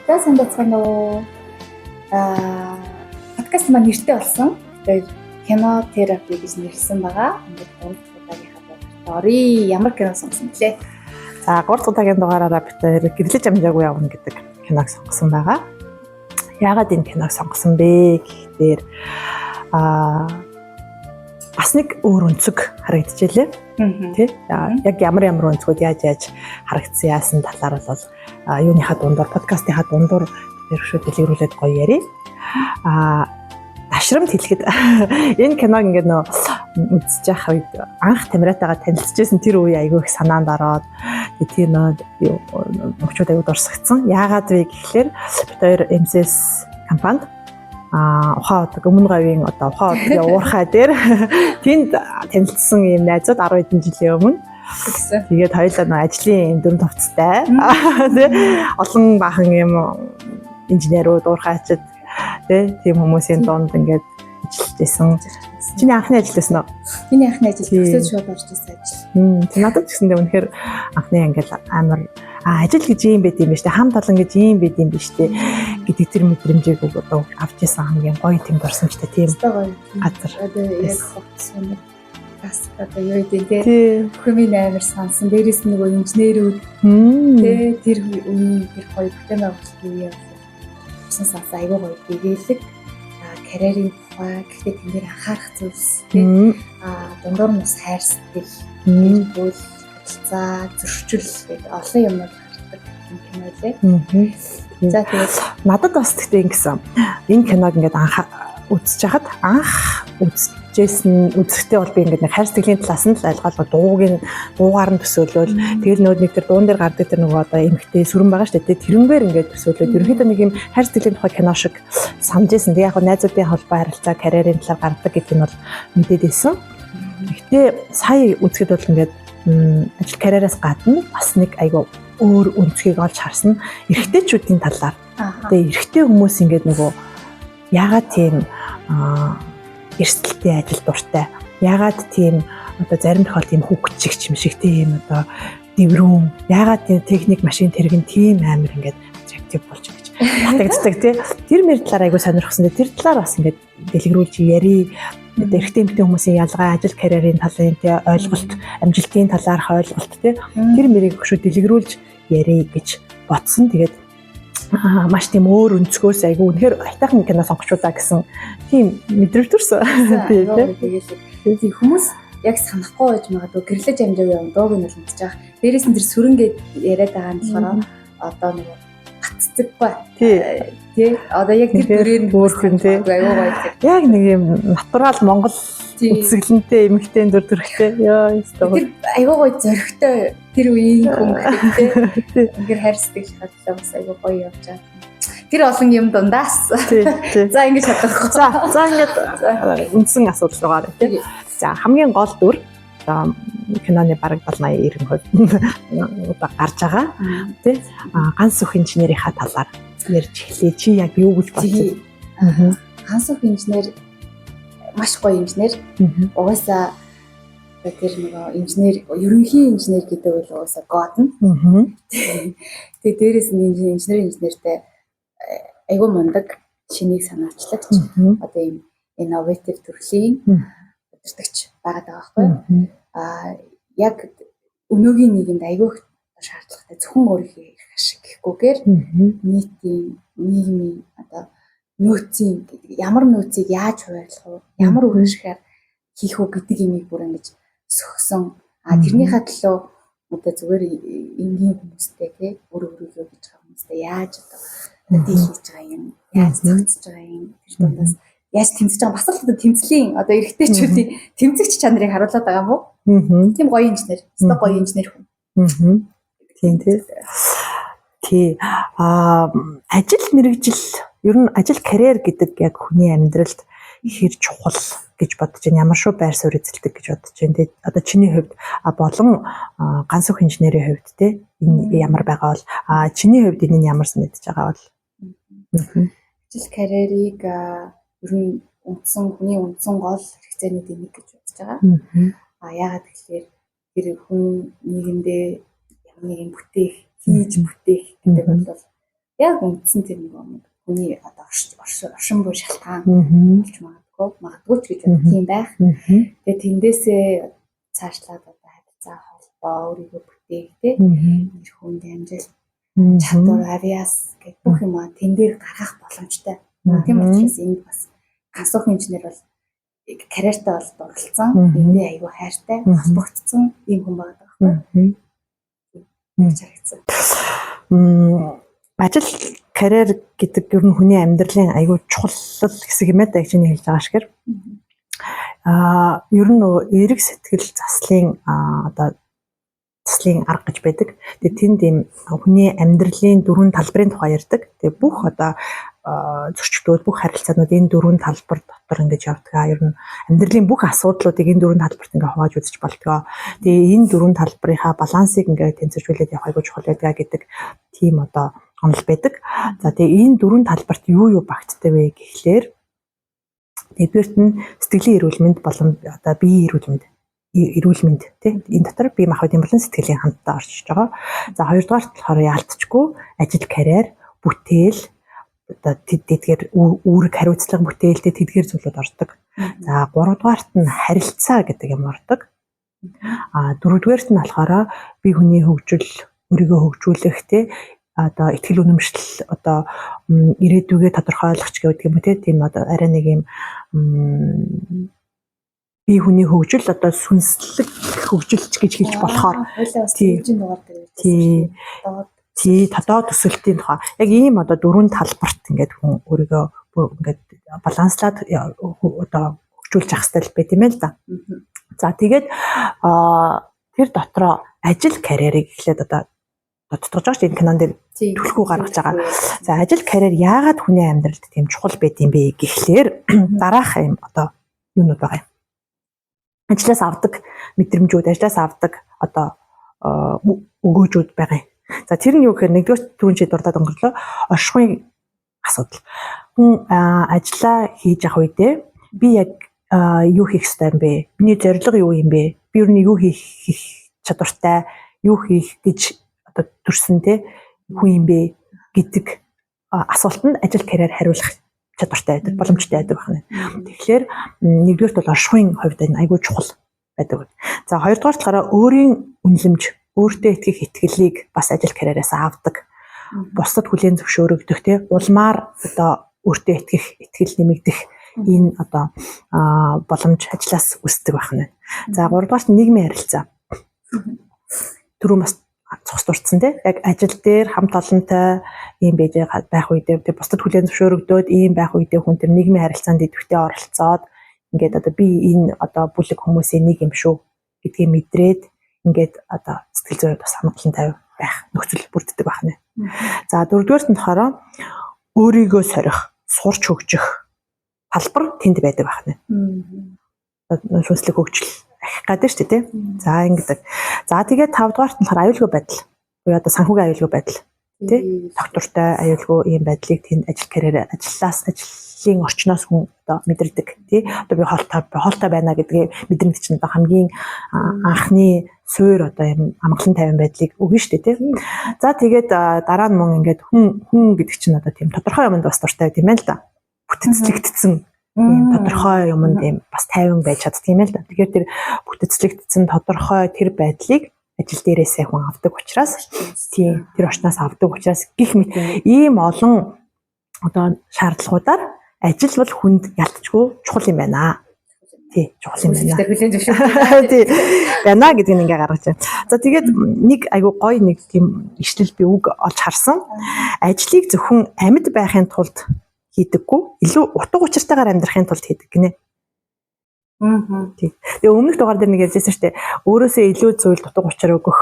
За сайн бацгаана уу. Подкаст маань нэртэй болсон. Тэгээд кино терапи гэж нэрлсэн байгаа. Ингээд 3 удаагийнхаа дугаарт орё. Ямар кино сонгосон блэ? За 3 удаагийн дугаараараа бид гэрлэж амжаагүй явна гэдэг киног сонгосон байгаа. Яагаад энэ киног сонгосон бэ гэхээр бас нэг өөр өнцөг харагдчихжээ. Тий. Яг ямар өнцгүүд яаж харагдсан яасан талаар бол юуныхаа дундор подкастынхаа дундор тэрхүү дэлгэрүүлээд гоё ярий. Ташрамт хэлэхэд энэ киног ингээд нөө үзэж явах үед анх Тамиратайгаа танилцчихсэн тэр үе айгүй их санаанд ороод тэр нөө мөчүүд айгүй дурсагдсан. Яагаад вэ гэхээр бид хоёр MCS компанид ухаан удаг өмнө говийн одоо ухаан удгийн уурхай дээр тэнд танилцсан юм найзууд 10 хэдэн жилийн өмнө. Тэгээд хоёулаа ажлын дүн товцтой. Олон бахан юм инженерүүд уурхайчид тийм хүмүүсийн донд ингээд ажиллаж байсан. Чиний анхны ажил байсан уу? Миний анхны ажил төсөөд шууд орж ирсэн ажил. Тийм надад ч гэсэндээ үнэхээр анхны ангил амар ажил гэж юм байт юм биш үү? Хам талан гэж юм байт юм биш үү? Гэдэг тэр мэдрэмжийг одоо авч ирсэн хамгийн гоё тийм дурсамжтай тийм газар. Одоо яг сонир бас одоо юу гэдэг те хүмүүний амар сонсон. Дээрээс нөгөө инженерүүд тэр үеийн тэр гоё бүтээн байгуулалтын үе явсан саас айгүй гоё биелэг карьерийн тухай гэхдээ тэнд анхаарах зүйлс дундуур нь бас хайр сэтгэл бүл за зөрчил гэдэг олон юмнууд гардаг юм кино лээ. За тэгээд надад бас тэгтээ ингэсэн. Энэ киног ингээд үзэж хахад анх үзэжсэн үзэхдээ бол би ингээд нэг хайр сэтгэлийн талаас нь л айлгаалгаа дуугаар нь төсөөлөөл тэгэл нэг тэр дуун дээр гардаг тэр нөгөө одоо эмхтэй сүрэн байгаа шүү дээ. Тэрнгээр ингээд төсөөлөөл ерөнхийдөө нэг юм хайр сэтгэлийн тухай кино шиг санджсэн. Тэг яг найзуудын холбоо харилцаа карьерийн талаар гардаг гэдэг нь бол мэдээд байсан. Гэхдээ сая үзэхэд бол ингээд ажил карьераас гадна бас нэг айгаа өөр өнцгийг олж харсан эрэгтэйчүүдийн талаар. Тэгээ эрэгтэй хүмүүс ингээд нөгөө яагаад тийм эрсдэлтэй ажил дуртай. Яагаад тийм одоо зарим тохиолдолд тийм хөвгчигч юм шиг тийм одоо дэврүүн. Яагаад тийм техник машин тэрэг тийм амар ингээд attractive болж ингэж татагддаг тий. Тэр мэр талаар айгу сонирхсан. Тэр талаар бас ингээд дэлгэрүүлж ярий. Эрэгтэй эмэгтэй хүмүүсийн ялгаа, ажил карьерийн талын тий ойлголт, амжилтын талаарх ойлголт тий. Тэр мэрийг хөшөө дэлгэрүүлж ярий гэж бодсон. Тэгээд маш тийм өөр өнцгөөс айгу үнэхээр айтайхан кино сонгочулаа гэсэн тийм мэдрэмж төрсөн. Тэгээд хүмүүс яг санахгүй байж магадгүй гэрлэж амжаав явна дууг нь л мэдчих жаах. Дээрээс нь тэр сүрэнгээд яриад байгаа нь болохоор одоо нөгөө гаццаггүй. Тий. Одоо яг тэр бүрээр нь өөрхөн тий. Айгуу гоё. Яг нэг юм натурал Монгол үзэсгэлэнтэй эмэгтэй дөрөвтэй. Яа ёстой. Тэр айгуу гоё зөрөгтэй тэр үеийн хүн гэдэг тий. Ингээд хайр сэтгэл хатлаа бас айгуу гоё явж байгаа. Тэр олон юм дундаас. За ингэж хадгалах. За ингээд үндсэн асуудал руугаа тий. За хамгийн гол дүр киноны бараг 70-80-90% одоо гарч байгаа тий ганц өх инженерийнхаа талаар ярьж эхлэе. Чи яг юу гэж бодсон? Ганц өх инженер маш гоё инженер. Угаасаа тэр нөгөө инженер ерөнхий инженер гэдэг бол угаасаа god нь. Тэгээ дээрээс нь инженертэй айгүй мундаг шинийг санаачлагч одоо ийм innovative төрлийн удирдагч байгаад байгаа байхгүй. Яг өнөөгийн нийгэмд айгүйх шаардлагатай зөвхөн өөрийнхөө эрх ашиг гэхгүйгээр нийгмийн одоо нөөцийн ямар нөөцийг яаж хуваарлах вэ? Ямар үр ашигаар хийх үү гэдэг юмыг бүр ингэж сөхсөн. Тэрнийхээ төлөө одоо зүгээр энгийн хүмүүстэй тий өөрөө гэж байгаа хүмүүстэй яаж одоо дийлж байгаа юм, яаж зохицож байгаа юм тэр дундаас яаж тэмцэж байгаа бас л одоо тэмцлийн одоо эрэгтэйчүүдийн тэмцэгч чанарыг харуулдаг байгаа юм уу? Тийм гоё инженер, өстой гоё инженер хүн. Тийм тий. Ажил мэргэжил ер нь ажил карьер гэдэг яг хүний амьдралд хэр чухал гэж бодож байна. Ямар шүү байр суурь эзэлдэг гэж бодож байна. Тэгээд одоо чиний хувьд болон ганц өх инженерийн хувьд те энэ ямар байгаа бол чиний хувьд энэ ямар санагдаж байгаа бол ажил карьерийг ер нь хүний үндсэн гол хэрэгцээнүүдийн нэг гэж бодож байгаа. Яагаад гэвэл тэр хүн нийгэмдээ ямар нэгэн бүтээх, хийж бүтээх гэдэг бол яг үндсэн тэр нэг хүний одоо оршин буй шалтгаан болж магадгүй ч гэж бодох юм байх. Тэгээ тэндээсээ цаашлаад одоо харилцаа холбоо өөрийгөө бүтээх тий нэр хүнд амжилт чадвар авиас гэх бүх юм тэн дээр гаргах боломжтой. Тийм учраас энд бас гансуух инженер бол карьертаа бол дурлцсан, эндээ аягүй хайртай, холбогдсон юм хүн байдаг байхгүй. Ажил карьер гэдэг ер нь хүний амьдралын аягүй чухал хэсэг юм аа гэж чиний хэлж байгаа шигээр. Ер нь эерэг сэтгэл заслын одоо заслын арга гэж байдаг. Тэгээ тэнд ийм хүний амьдралын дөрвөн талбарын тухай ярьдаг. Тэгээ бүх одоо зөрчилдөөл бүх харилцаанууд энэ дөрвөн талбар дотор ингэж явдаг. Ер нь амьдралын бүх асуудлуудыг энэ дөрвөн талбарт ингээ хувааж үзэж болдгоо. Тэгээ энэ дөрвөн талбарынхаа балансыг ингээ тэнцвэржүүлээд явах айгүй чухал байдаг гэдэг тийм одоо онол байдаг. За тэгээ энэ дөрвөн талбарт юу багтдаг вэ гэхлээр нэгдүгээрт нь сэтгэлийн эрүүл мэнд болон одоо биеийн эрүүл мэнд тийм энэ дотор бие махбодын болон сэтгэлийн хамтдаа оршиж байгаа. За хоёрдугаарт болохоор яалтчгүй ажил карьер бүтээл одоо тэдгээр үүрэг хариуцлага бүтээлтэй тэдгээр зүйлүүд ордог. За гуравдугаарт нь харилцаа гэдэг юм ордог. Дөрөвдүгээрт нь болохоор бие хүний хөгжил өөрийгөө хөгжүүлэх тийм одоо ихтгэл үнэмшил одоо ирээдүгээ тодорхойлох ч гэдэг юм уу тийм одоо арай нэг юм бие хүний хөгжил одоо сүнслэг хөгжилч гэж хэлж болохоор тий тодоо төсөлтийн тухай яг ийм одоо дөрвөн талбарт ингээд хүн өөрийгөө ингээд баланслаад одоо хөгжүүлж явах хэрэгтэй байт юм л да. За тэгээд тэр дотроо ажил карьерийг эхлээд одоо тодорхойлж байгаа шүү дээ энэ кинон дээр түлхүү гаргаж байгаа. За ажил карьер яагаад хүний амьдралд тийм чухал байд юм бэ гэхлээр дараах юм одоо юунууд байгаа юм. Ажлаас авдаг мэдрэмжүүд, ажлаас авдаг одоо өгөөжүүд байгаа юм. За тэр нь юу гэхээр нэгдүгээр түрүүн чи дурдаад өнгөрлөө оршихуйн асуудал. Хүн ажиллаа хийж явах үедээ би яг юу хийх ёстой юм бэ? Миний зорилго юу юм бэ? Би юу юу хийх чадвартай, юу хийх гэж одоо төрсөн те хүн юм бэ гэдэг асуултанд ажил карьер хариулах чадвартай байдаг, боломжтой байдаг байна. Тэгэхээр нэгдүгээрт бол оршихуйн хувьд энэ айгүй чухал байдаг. За хоёрдугаар талаараа өөрийн үнэлэмж, өөртөө итгэх итгэлийг бас ажил карьераас авдаг. Бусдад хүлээн зөвшөөрөгдөх те улмаар одоо өөртөө итгэх итгэл нэмэгдэх энэ одоо боломж ажлаас үүсдэг байна. За гуравдугаарт нийгмийн харилцаа. Түрүү бас цус дурдсан те яг ажил дээр хамт олонтой ийм байж байх үедээ бусдад хүлээн зөвшөөрөгдөөд ийм байх үедээ хүн тэр нийгмийн харилцаанд идэвхтэй оролцоод ингээд одоо би энэ одоо бүлэг хүмүүсийн нэг юм шүү гэдгийг мэдрээд ингээд одоо сэтгэл зүйд бас хангалттай байх нөхцөл бүрддэг байна. За дөрөвдүгээрт нь болохоор өөрийгөө сорих, сурч хөгжих талбар тэнд байдаг байна. Сүнслэг хөгжил ахих гэдэг шүү дээ. За ингэдэг. За тэгээд 5 дугаарт нь аюулгүй байдал. Буюу одоо санхүүгийн аюулгүй байдал. Тэ? Доктортой аюулгүй ийм байдлыг тэнд ажил карьер ажлын орчноос хүн одоо мэдэрдэг. Тэ? Одоо би хоолтой байна гэдгийг мэдэрдэг чинь одоо хамгийн анхны суур одоо юм амгалан тайван байдлыг өгнө шүү дээ. Тэ? За тэгээд дараа нь мөн ингээд хүн гэдэг чинь одоо тийм тодорхой юмд бас дуртай тийм ээ л да. Бүтцлэгдсэн ийм тодорхой юмд ийм бас тайван байж чаддаг юм л да. Тэгэхээр тэр бүтцлэгдсэн тодорхой тэр байдлыг ажил дээрээсээ хүн авдаг учраас тийм тэр орчноос авдаг учраас гих мэт ийм олон одоо шаардлагуудаар ажил бол хүнд ялцчгүй чухал юм байна. Тий, чухал юм байна. Хүлээн зөвшөөрөх. Тий. Байна гэдгийг ингээ гаргаж байна. За тэгээд нэг айгу гоё нэг тийм ишлэл би үг олж харсан. Ажлыг зөвхөн амьд байхын тулд хийдэггүй, илүү утга учиртайгаар амьдрахын тулд хийдэг гинэ. Тэгээ өмнөх дугаар дээр нэг ярьжсэн шүү дээ. Өөрөөсөө илүү зүйл утга учир өгөх.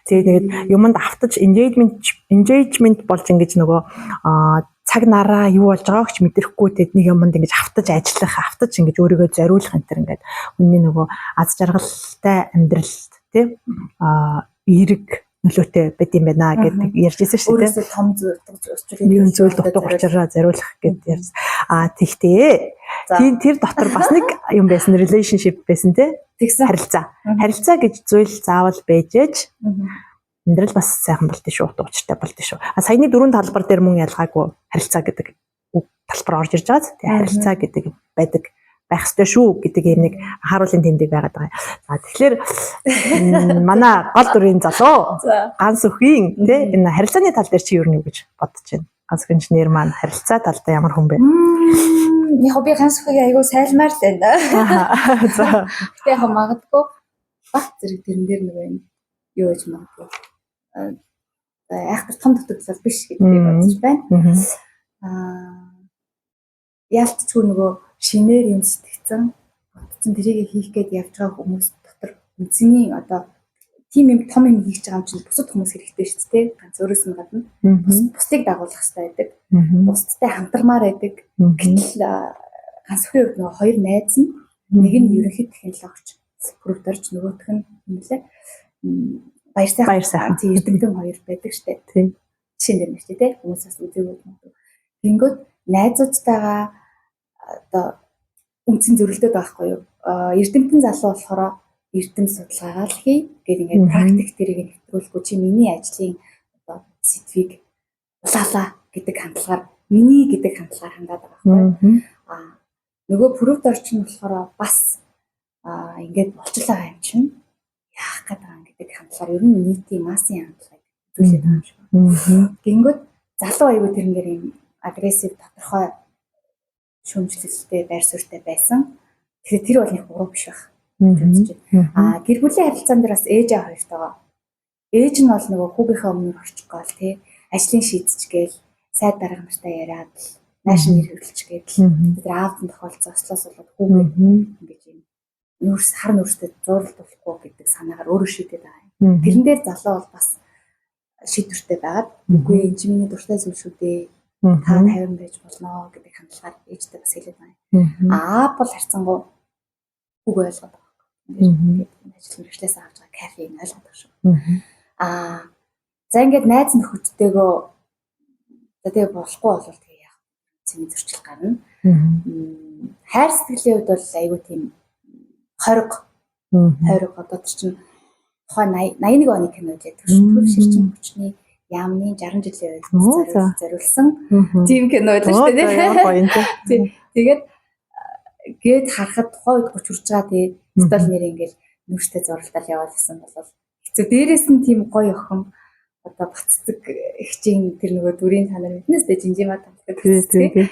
Тэгээд юмд автаж engagement болж ингэж нөгөө цаг нараа юу болж байгааг ч мэдрэхгүй тэдний юмд ингэж автаж ажиллах, автаж ингэж өөрийгөө зориулах энэ төр ингээд хүний нөгөө аз жаргалтай амьдралд тийм эерэг нөлөөтэй байд юм байна гэдэг ярьжсэн шүү дээ. Өөрөөсөө том зүйл утга учираа зориулах гэдэг ярьсан. Тэгтээ тэр дотор бас нэг юм байсан, relationship байсан тийм харилцаа. Харилцаа гэж зүйл заавал байж ээж Амьдрал бас сайхан болд шүү, утга учиртай болд шүү. Саяны дөрвөн талбар дээр мөн ялгаагүй харилцаа гэдэг үг талбар орж ирж байгаа. Тэгээ харилцаа гэдэг байдаг байх ёстой шүү гэдэг юм нэг харуулын тэмдэг байгаад байгаа. За тэгэхээр манай гол дүрийн залуу Ганс өхийн тий энэ харилцааны тал дээр чи юу нэг гэж бодож байна? Ганс өх инженер маань харилцаа талдаа ямар хүн бэ? Яг би Ганс өхийг айгүй сайлмаар л байна. За. Гэтэ яг магадгүй баг зэрэг тэрэн дээр нэг юм юу гэж магадгүй. Айхтар том дутагдлал биш гэдэг би бодож байна. Яалтчгүй нөгөө шинээр юм сэтгцэн бодсон тэрийг хийх гээд явж байгаа хүмүүс дотор үнцний одоо тийм юм том юм хийж байгаа юм чинь бусад хүмүүс хэрэгтэй шүү дээ. Ганц өөрөөс нь гадна бусдыг дагуулах хэрэгтэй байдаг. Бусдтай хамтармаар байдаг. Гэтэл Ганс өхийн хувьд нөгөө хоёр найз нь нэг нь ерөнхий технологич бүрд орж нөгөөх нь нэлээ баяр сайхан эрдэмтэн хоёр байдаг шүү дээ. Тийм. Жишээн дээр нэг тийм хүмүүсээс үзээгүй юм. Тэнгүүд найзуудтайгаа одоо үнцэн зөрөлдөд байхгүй юу? Эрдэмтэн залуу болохоор эрдэм судалгаагаа л хий гэдэг ингээд практик тэрийг нэвтрүүлэхгүй чи миний ажлын одоо сэдвийг улаалаа гэдэг хандлагаар миний гэдэг хандлагаар хандаад байгаа байхгүй юу? Нөгөө пүрэвд орчин болохоор бас ингээд болчихлоо байгаа юм чинь яах гээд байгаа гэдэг хандлагаар ер нь нийтийн массын хандлагыг зүйлээд байгаа юм шиг. Гингүүд залуу аягүй тэрнээр юм агрессив тодорхой шүүмжлэлтэй байр суурьтай байсан. Тэгэхээр тэр бол нэг буруу биш байх. Гэр бүлийн харилцаан дээр бас ээжээ хоёртойгоо. Ээж нь бол нөгөө хүүгийнхээ өмнө орчих гол тий ажлын шийдчихгээл сайд дарга нартай яриад нааш нэр хөвлөчгээд тэр аавын тохиолдсон ослоос болоод хүүгээ ингэж юм нүрс хар нүрстэй зууралдуулахгүй гэдэг санаагаар өөрөө шийдээд байгаа юм. Тэрэн дээр залуу бол бас шийдвэртэй байгаад үгүй энэ чинь миний дуртай зүйл шүү дээ. Та 50 байж болно гэдэг хандлагаар ээжтэй бас хэлээд байна. Аав бол харьцангуй үг ойлгоод байгаа. Ингээд ажил мэргэжлээс авч байгаа кафеин ойлгоод байгаа шүү. За ингээд найз нөхөдтэйгөө тэгээ болохгүй бол тэгээ яах вэ? Зөрчил гарна. Хайр сэтгэлийн хувьд бол айгүй тийм хориг одоо чинь тухайн 81 оны кино гэдэг шүү. Түр ширчин хүчний яамны 60 жилийн үед зориулсан тийм кино байлаа шүү дээ. Тэгээд гээд харахад тухайн үед 30 хүрч байгаа тий стол нэр ингээл нүрстэй зурлалтаар яваад исэн бол хэцүү. Дээрээс нь тийм гоё охин одоо бацдаг ихчийн тэр нөгөө дүрийн танаар мэднэс дээ жинжимаа тавдаг тий.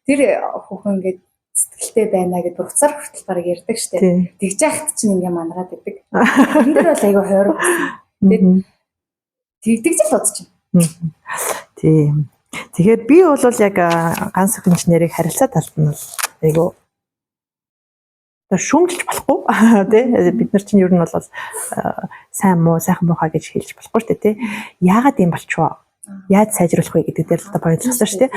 Тэр хүүхэн ингээд сэтгэлтэй байна гэд буцаар хүртэл бараг ярьдаг штэ. Тэгж яхад чинь ингээ мангаад байдаг. Энэ дэр бол айгүй хойрог. Тэгж л бодож байна. Тийм. Тэгэхээр би бол яг Ганс өх инженерийг харилцаа талд нь бол айгүй шүүмжилж болохгүй тий бид нар чинь ер нь бол сайн муу сайхан муухай гэж хэлж болохгүй шүү дээ тий. Яагаад юм болчихвоо? Яаж сайжруулах вэ гэдэг дээр л одоо бодлогосон шүү дээ.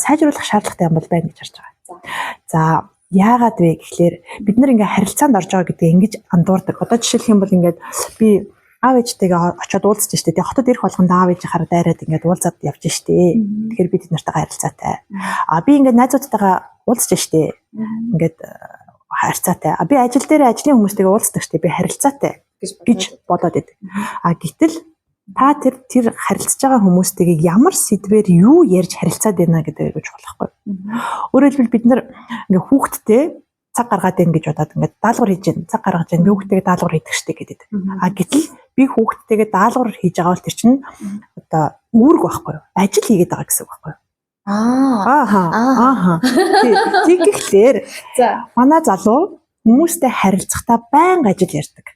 Сайжруулах шаардлагатай юм бол байна гэж харж байгаа. За яагаад вэ гэхлээр бид нар ингээ харилцаанд орж байгаа гэдэг ингэж андуурдаг. Одоо жишээлх юм бол ингээд би аав ээжтэйгээ очиод уулзж штэ. Тэгээ хотод ирэх болгонд аав ээжийнхаараа дайраад ингээд уулзаад явж штэ. Тэгэхээр би тэд нартайгаа харилцаатай. Би ингээд найзуудтайгаа уулзж штэ. Ингээд харилцаатай. Би ажил дээр ажлын хүмүүстэйгээ уулздаг штэ. Би харилцаатай гэж бодоод байдаг. Гэтэл та тэр харилцаж байгаа хүмүүстэйгээ ямар сэдвээр юу ярьж харилцаад байна гэдэг гэж болохгүй. Өөрөөр хэлбэл бид нар ингээ хүүхдтэй цаг гаргаад байна гэж бодоод ингээ даалгавар хийж байна. Цаг гаргаж байна. Би хүүхдтэйгээ даалгавар хийдэг штэ гэдэг. Гэтэл би хүүхдтэйгээ даалгавар хийж байгаа бол тэр чинь одоо үүрэг байхгүй юу? Ажил хийгээд байгаа гэсэн үг байхгүй юу? Тэгэхээр манай залуу хүмүүстэй харилцахдаа байнга ажил ярьдаг.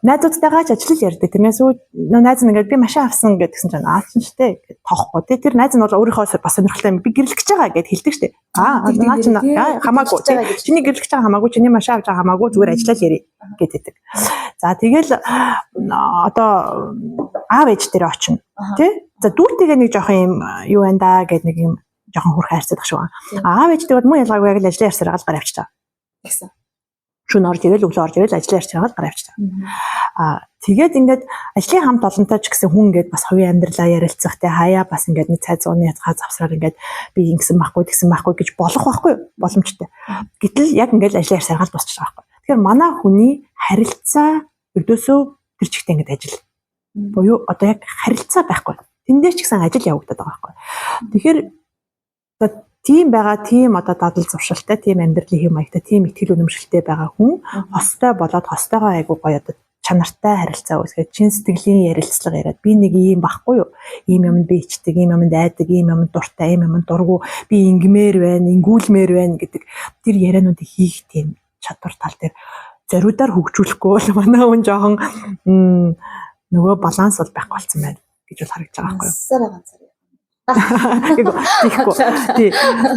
Найзуудтайгаа ч ажил ярьдаг. Тэрнээс найз нь ингээд би машин авсан гэдгсэн чинь чинь штэ тоохгүй. Тэр найз нь бол өөрийнхөө бас сонирхолтой би гэрлэх гэж байгаа гэд хэлдэг штэ. Наа чинь хамаагүй. Чиний гэрлэх гэж байгаа хамаагүй, чиний машин авч байгаа хамаагүй зүгээр ажиллаад ярий гэдэг. За тэгэл одоо аав ээж дээр очино. Тэ? За дүүртэйгээ нэг жоохон юм юу байна да гэд нэг юм жоохон хурх хайрцдаг шүү. Аав ээжтэй бол муу ялгаагүй яг л ажлын ярьсаар гал гараа авчиж байгаа. Тэгсэн. Шүн орж ирэл өглөө орж ирэл ажлын ярьсаар гал гараа авчиж байгаа. Тэгээд ингээд ажлын хамт олонтой ч гэсэн хүн ингээд бас хувийн амьдралаа ярилцах те хаяа бас ингээд нэг цай зууны язгаа завсраар ингээд би ингэсэн байхгүй тэгсэн байхгүй гэж болох байхгүй боломжтой. Гэтэл яг ингээд ажлын ярьсаар гал босчих байгаа байхгүй. Тэгэхээр манай хүний харилцаа өдөөсөө тэр чигтээ ингээд ажил Буюу одоо яг харилцаа байхгүй. Тэндээ ч гэсэн ажил явагдаад байгаа байхгүй. Тэгэхээр одоо тийм байгаа, тийм одоо дадал зуршилтай, тийм амьдралын хэм маягтай, тийм ихтгэл үнэмшилтэй байгаа хүн хостой болоод хостойгоо айгуу гоё одоо чанартай харилцаа үүсгээд чин сэтгэлийн ярилцлага яриад би нэг юм байхгүй юу? Ийм юмд би ичдэг, ийм юмд айдаг, ийм юмд дуртай, ийм юмд дургу, би ингмээр байна, ингүүлмээр байна гэдэг тэр яриануудыг хийх тийм чадвар тал дээр зориудаар хөгжүүлэхгүй бол манай хүн жоохон нөгөө баланс бол байхгүй болсон байна гэж бол харагдаж байгаа байхгүй юу?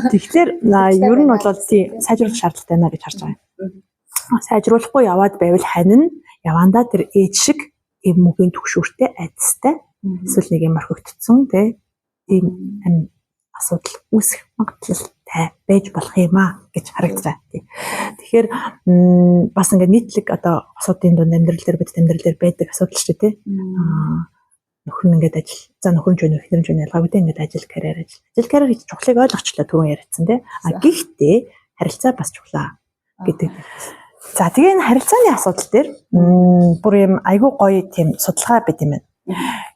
Тэгэхээр ер нь бол тийм сайжруулах шаардлагатай байна гэж харж байгаа юм. Сайжруулахгүй яваад байвал хань нь явандаа тэр ээж шиг ийм мөгийн төгшөөртэй айдастай эсвэл нэг юм орхигдсон тийм асуудал үүсэх магадлалтай байж болох юм аа гэж харагдаж байна. Тэгэхээр бас ингээд нийтлэг одоо асуудын дунд амьдрал дээр бид амьдрал дээр байдаг асуудал шүү дээ. Нөхөр нь ингээд ажил, за нөхөр нь ч өнөө эхнэр нь ч өнөө ялгаагүй ингээд ажил карьер хийж чухлыг ойлгочлаа түрүүн яриадсан тий. Гэхдээ харилцаа бас чухлаа гэдэг. За тэгээ энэ харилцааны асуудал дээр бүр юм айгүй гоё тийм судалгаа байт юм байна.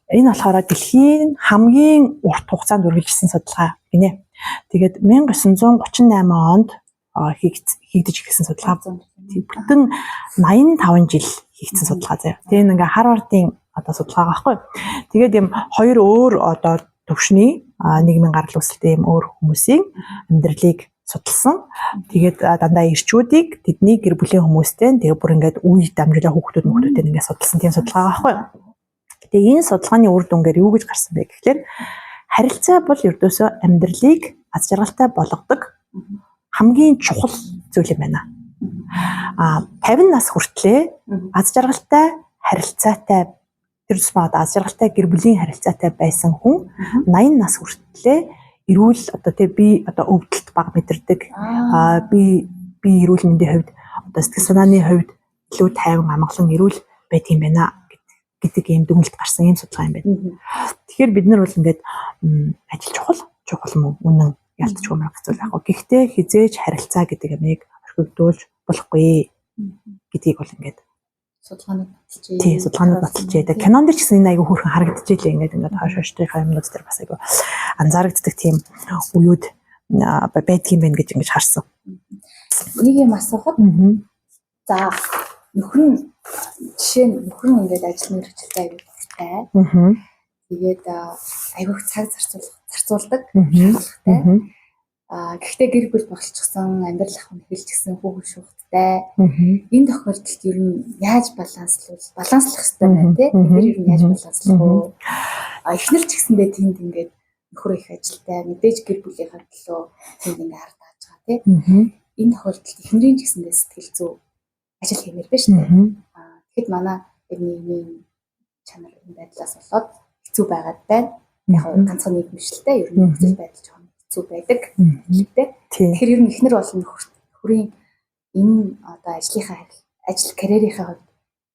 Энэ болохоор дэлхийн хамгийн урт хугацаанд үргэлжилсэн судалгаа гинэ. Тэгээд 1938 онд хийгдэж ирсэн судалгаа. Бүтэн 85 жил хийгдсэн судалгаа заяа. Тэгээ ингээ Харвардын одоо судалгаа байхгүй. Тэгээд юм хоёр өөр одоо төвшний нийгмийн гарал үүсэлтэй юм өөр хүмүүсийн амьдралыг судалсан. Тэгээд дандаа ирчүүдийг тэдний гэр бүлийн хүмүүстэй тэгээ бүр ингээд үе дамжуулаа хүүхдүүд ингээд судалсан тийм судалгаа байхгүй. Тэгээ энэ судалгааны үр дүнгээр юу гэж гарсан бэ гэхээр харилцаа бол ердөөсөө амьдралыг аз жаргалтай болгодог хамгийн чухал зүйл юм байна. 50 нас хүртлээр аз жаргалтай харилцаатай тэр тусмаа аз жаргалтай гэр бүлийн харилцаатай байсан хүн 80 нас хүртлээр эрүүл одоо би одоо өвдөлт бага мэдэрдэг би эрүүл мэндийн хувьд одоо сэтгэл санааны хувьд илүү тайван амгалан эрүүл байдаг юм байна гэдэг ийм дүгнэлт гарсан ийм судалгаа юм байна. Тэгэхээр бид нар бол ингээд ажил чухал мөн үнэн ялцчихгүй маяг зүйл яг. Гэхдээ хизээж харилцаа гэдэг ямыг орхигдуулж болохгүй гэдгийг бол ингээд судалгаанууд баталж яадаг. Кинонд ч гэсэн энэ айгүй хөрхэн харагдаж илээ ингээд хойш-хойштрийнхаа юмнууд дээр бас айгүй анзаарэгддэг тийм үеуд байдгийн байна гэж ингэж харсан. Нэг юм асуухад за нөхөр нь ингээд ажил мэргэжилтэй айгүй дуртай. Тэгээд айгүй цаг зарцуулдаг. Гэхдээ гэр бүл болчихсон, амьдрал ахуйн эхэлчихсэн хүүхэд шүүхттэй. Энэ тохиолдолд ер нь яаж баланслах хэрэгтэй байна те? Тэгэхээр ер нь яаж баланслах вэ? Эхнэр ч гэсэндээ тэнд ингээд нөхөр их ажилтай, мэдээж гэр бүлийнхаа төлөө тэнд ингээд ард тааж байгаа те. Энэ тохиолдолд эхнэрийн ч гэсэндээ сэтгэл зүй ажил хиймээр байна шүү дээ. Тэгэхэд манай нийгмийн чанар байдлаас болоод хэцүү байгаад байна. Яг ганцхан нийгэмшилтэй ер нь хэцүү байдал жоон хэцүү байдаг хэлэхдээ. Тэгэхээр ер нь эхнэр болон нөхрийн энэ одоо ажил карьерийнхаа хувьд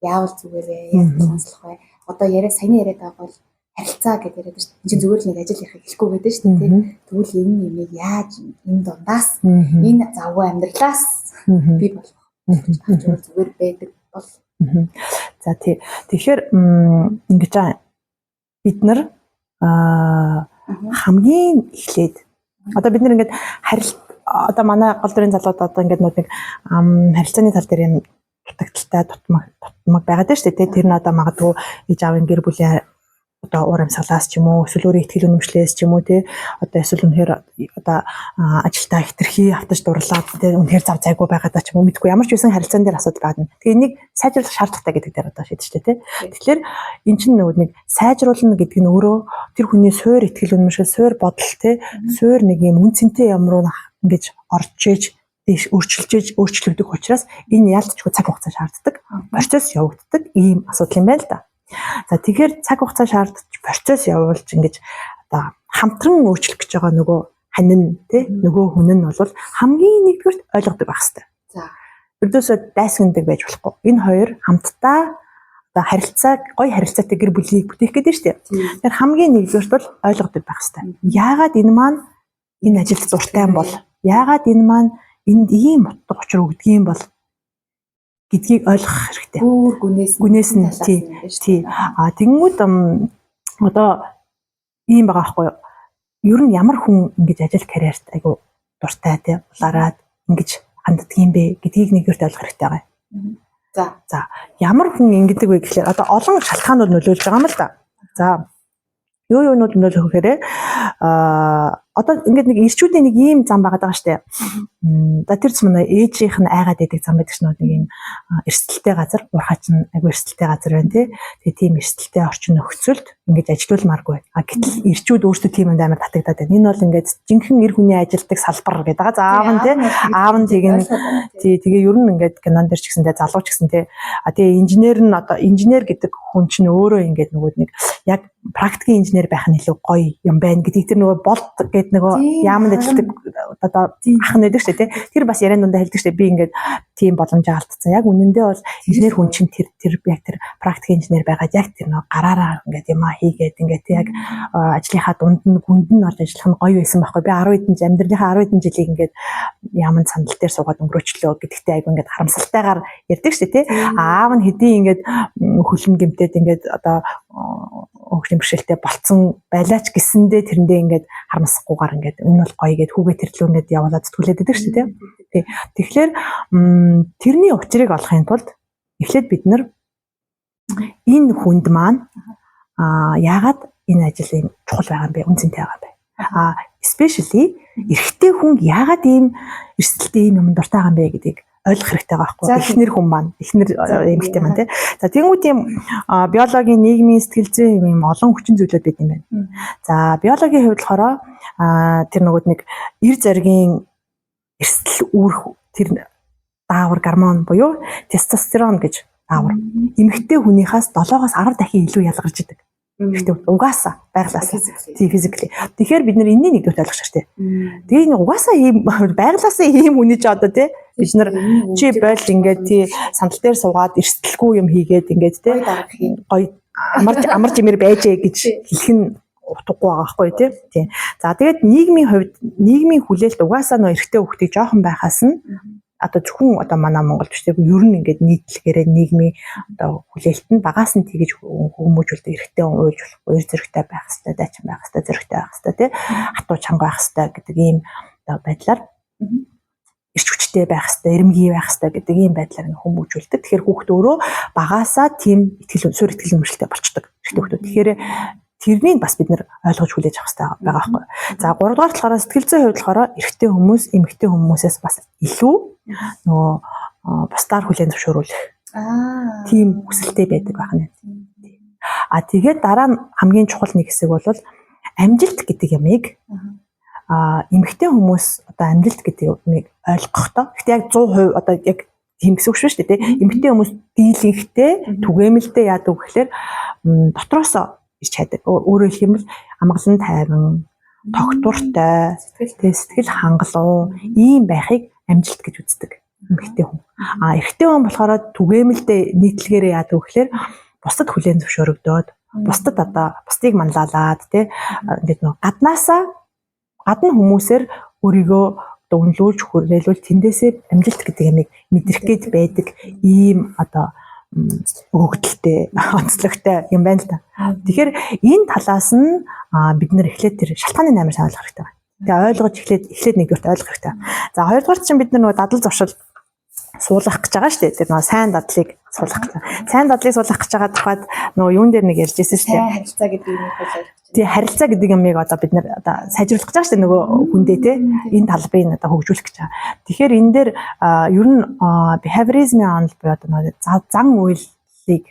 яавал зүгээр вэ? Яг сонслох вэ? Одоо саяны яриад байгаа бол харилцаа гэдэг яриад шүү дээ. Энд чинь зүгээр л нэг ажил хийх хэлэхгүй байдаг шүү дээ. Тэгвэл энэ юмыг яаж энэ дундаас энэ завгүй амьдралаас би болох зүгээр байдаг бол. За тэгэхээр ингэж бид нар хамгийн эхлээд одоо бид нар ингээд одоо манай гол дүрийн залууд одоо ингээд нэг харилцааны тал дээр юм дутагдaltaй дутмаг байгаад байна шүү дээ. Тэр нь одоо магадгүй ээж аавын гэр бүлийн одоо уур амьсгалаас ч юм уу эсвэл өөрийн ихтгэл үнэмшлээс ч юм уу те одоо эсвэл үнэхээр одоо ажилдаа хитрхи автаж дурлаад те үнэхээр зав зайгүй байгаад ч юм уу мэдгүй ямар ч байсан харилцаан дээр асуудал байна. Тэгээ энийг сайжруулах шаардлагатай гэдэг дээр одоо шийдэж штэ те. Тэгэхээр эн чинь нөгөө нэг сайжруулна гэдэг нь өөрөө тэр хүний суур ихтгэл үнэмшил, суур бодол те суур нэг юм үнцэнтэй юм руу ингэж орж иж дэш өөрчлөгдөх учраас энэ ялцчгүй цаг хугацаа шаарддаг. Процесс явагддаг ийм асуудал юм байна л да. За тэгэхээр цаг хугацаа шаардж процесс явуулж ингэж одоо хамтран өөрчлөх гэж байгаа нөгөө хань нь тий нөгөө хүн нь бол хамгийн нэгдүгürt ойлгодог байх хэрэгтэй. За ердөөсөө дайсагнадаг байж болохгүй. Энэ хоёр хамтдаа одоо гоё харилцаатай гэр бүлийг бүтээх гэдэг нь шүү дээ. Тэгэхээр хамгийн нэгдүгürt бол ойлгодог байх хэрэгтэй. Яагаад энэ маань энэ ажилд дуртай юм бол яагаад энэ маань энд ийм утга учир өгдөг юм бол гэдгийг ойлгох хэрэгтэй. Бүр гүнээс нь тий. Тэгэнгүүт одоо ийм байгаа байхгүй юу? Ер нь ямар хүн ингэж ажил карьерт айгу дуртай тий улаараад ингэж ханддаг юм бэ гэдгийг нэгээрт ойлгох хэрэгтэй байгаа. За ямар хүн ингэдэг вэ гэхлээр одоо олон шалтгаанууд нөлөөлж байгаа юм л да. За юу нөлөөлөх гэхээр одоо ингээд нэг ирчүүдийн нэг ийм зам байгаа штэ. За тэр ч манай ээжийнх нь айгаад идэг зам байдаг шнэ нэг ийм эрсдэлтэй газар, урхаач нь айгу эрсдэлтэй газар байна тий. Тэгээ тийм эрсдэлтэй орчин нөхцөлд ингэж ажиллаулмааргүй. Гэтэл ирчүүд өөрсдөө тийм амар татагдаад байна. Энэ бол ингээд жинхэнэ эр хүний ажилтдаг салбар гэдэг байгаа. За аав нь тий. Аав нь тэгээ ер нь ингээд кинон дээр ч гэсэндээ залуу ч гэсэн тий. Тэгээ инженер нь одоо инженер гэдэг хүн чинь өөрөө ингээд нөгөө нэг яг практикийн инженер байх нь илүү гоё юм байна гэдгийг тэр нөгөө болт гэдэг нөгөө яамд ажилладаг одоо ах нь байдаг шүү дээ. Тэр бас яриан дундаа хэлдэг шүү дээ. Би ингээд тийм боломжоо алдсан. Яг үнэндээ бол инженер хүн чинь тэр яг тэр практикийн инженер байгаад яг тэр нөгөө гараараа ингээд юм хийгээд ингээд яг ажлынхаа дунд нь гүнд нь орж ажиллах нь гоё байсан байхгүй. Би 10 хэдэн амьдралынхаа 10 хэдэн жилийг ингээд яамд сандал дээр суугаад өнгөрөөчлөө гэдэгтээ айгу ингээд харамсалтайгаар ярьдаг шүү дээ. Аав нь хэдий ингээд хөлн гэмтээд ингээд одоо хөгжим бэрхшээлтэй болцсон байлаач гэсэндээ тэрэндээ ингээд харамсахгүйгээр ингээд энэ бол гоё гэд хүүгээ тэрлүү ингээд явуулаад зүтгүүлээд байдаг шүү дээ. Тий. Тэгэхээр тэрний учрыг олохын тулд эхлээд бид нар энэ хүнд маань яагаад энэ ажил юм чухал байгаа юм бэ? Үнцэнтэй байгаа юм бэ? Especially эрэгтэй хүн яагаад ийм эрсдэлтэй ийм юм дуртай байгаа юм бэ гэдгийг ойлгох хэрэгтэй байгаа байхгүй. Эхнэр хүн маань, эхнэр эмэгтэй маань тий. За тэнгуут юм биологийн, нийгмийн, сэтгэл зүйн юм олон хүчин зүйлүүд бид юм байна. За биологийн хувьд болохоор тэр нөгөөд нэг эр зоригийн эрсдэл үүрэх тэр даавар гормон буюу тестостерон гэж даавар эмэгтэй хүнийхээс 7-оос 10 дахин илүү ялгарч идэг. Гэхдээ угаасаа байглаасаа тий физикли. Тэгэхээр бид нар энэний нэгдүгээр ойлгох хэрэгтэй. Тэгээ энэ угаасаа ийм байглаасаа ийм үний ч одоо тий бид нар чи бойл ингээд тий сандал дээр суугаад эрсдэлгүй юм хийгээд ингээд тий гоё амарч имэр байжээ гэж хэлэх нь утгагүй байгаа байхгүй тий. За тэгээд нийгмийн хувьд нийгмийн хүлээлт угаасаа нөө эрэгтэй хүүхдийг жоохон байхаас нь одоо зөвхөн одоо манай Монголд биш тийм ер нь ингээд нийтлэгээрээ нийгмийн одоо хүлээлт нь багаас нь тэгэж хүмүүжүүлдэг эрэгтэй уйлж болохгүй эр зэрэгтэй байх хэрэгтэй дайчин байх хэрэгтэй зэрэгтэй байх хэрэгтэй тий хатуу чанга байх хэрэгтэй гэдэг ийм одоо байдлаар эрч хүчтэй байх хэрэгтэй эрэмгий байх хэрэгтэй гэдэг ийм байдлаар хүмүүжүүлдэг. Тэгэхээр хүүхд өөрөө багаасаа тийм суурь итгэл үнэмшилтэй болчдөг эрэгтэй хүүхдүүд. Тэгэхээр тэрнийг бас бид нэр ойлгож хүлээж авах хэрэгтэй байгаа байхгүй. За 3 дугаар талаараа сэтгэл зүйн хувьд болохоор эрэгтэй хүмүүс эмэгтэй хүмүүсээс бас илүү нөгөө бусдаар хүлээн зөвшөөрүүлэх тийм хүсэлтэй байдаг байна. Тэгээд дараа нь хамгийн чухал нэг хэсэг бол амжилт гэдэг ямыг эмэгтэй хүмүүс одоо амжилт гэдэг юмыг ойлгохдоо гэхдээ яг 100% одоо яг тийм гэсэн үг шүү дээ тийм эмэгтэй хүмүүс дийлэнхтэй түгээмэлтэй яадаг гэхээр дотроосоо ирч хайдаг. Өөрөөр хэлэх юм бол амгалан тайван, тогтвортой, сэтгэл хангалуун ийм байхыг амжилт гэж үздэг эмэгтэй хүн. Эрэгтэй хүн болохоор түгээмэлдээ нийтлэгээрээ яадаг гэхээр бусдад хүлээн зөвшөөрөгдөөд, бусдад одоо бусдыг манлайлаад тий ингээд нөө гадна хүмүүсээр өөрийгөө үнэлүүлж хүрээлүүл тэндээсээ амжилт гэдэг ямиг мэдрэх гээд байдаг ийм одоо өгөгдөлтэй онцлогтой юм байна л да. Тэгэхээр энэ талаас нь бид нэр эхлээд тэр шалтгааны амар сайн ойлгох хэрэгтэй байна. Тэгээ ойлгож эхлээд нэгдүгээрт ойлгох хэрэгтэй. За хоёрдугаар чинь бид нар нөгөө дадал зуршил суулгах гэж байгаа шүү дээ. Тэр нөгөө сайн дадлыг суулгах гэж. Сайн дадлыг суулгах гэж байгаа тухайд нөгөө юун дээр нэг ярьж ирсэн шүү дээ. Харилцаа гэдэг юм ойлгох. Тэгээ харилцаа гэдэг юмыг одоо бид нар одоо сайжруулах гэж байгаа шүү дээ нөгөө хүндээ те энэ талбарыг одоо хөгжүүлэх гэж байгаа. Тэгэхээр энэ дээр ер нь behaviorism-ийн онол буюу одоо нөгөө зан үйлийг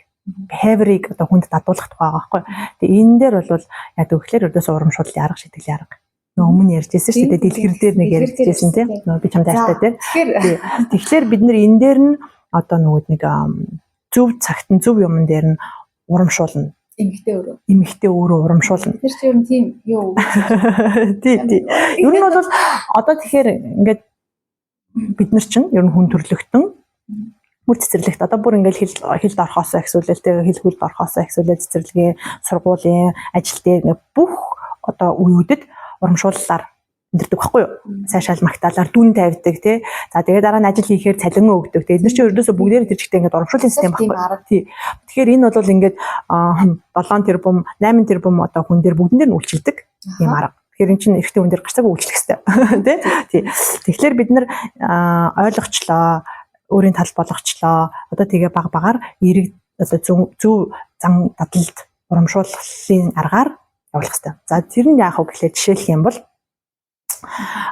behavior-ыг одоо хүнд дадуулах тухай байгаа байхгүй. Тэгээ энэ дээр бол яг өгөхлөөр өрдөөс урамшуул ярга шийтгэл ярга. Нөгөө өмнө ярьжсэн шүү дээ дэлгэр дээр нэг ярьжсэн те нөгөө би чамд ярьтаа те. Тэгэхээр бид нар энэ дээр нь одоо нөгөө нэг зөв цагт нь зөв юмн дээр нь урамшуулна. Эмэгтэй өөрөө урамшуулна. Тэр чинь тийм юу? Тий. Ер нь бол одоо тэгэхээр ингээд бид нар чинь ер нь хүн төрлөختөн бүр цэцэрлэгт одоо бүр ингээд хэлд орхосоо ихсүүлэл тэгээ хэл хүлд орхосоо ихсүүлэл цэцэрлэгийн сургуулийн ажил дээр бүх одоо үеүүдэд урамшууллаар өндөрдөг байхгүй юу? Сайшаал магтаалаар дүн тавьдаг тий. За тэгээд дараа нь ажил хийхээр цалин өгдөг. Тэгээд эдгээр чинь ердөөсөө бүгдээр тэр чигтээ ингээд урамшууллын систем байхгүй юу? Тий. Тэгэхээр энэ бол ингээд 7 тэрбум, 8 тэрбум одоо хүн дээр бүгдэн дээр нь үйлчилдэг юм арга. Тэгэхээр эн чинь эрэгтэй хүн дээр гарцаагүй үйлчлэх хэрэгтэй тий. Тэгэхээр бид нар ойлгочлоо, өөрийн тал болгочлоо. Одоо тэгээ баг багаар эрэг одоо зөв зан дадлалд урамшууллын аргаар явуулах хэрэгтэй. За тэр нь яах вэ гэхлээр жишээлх юм бол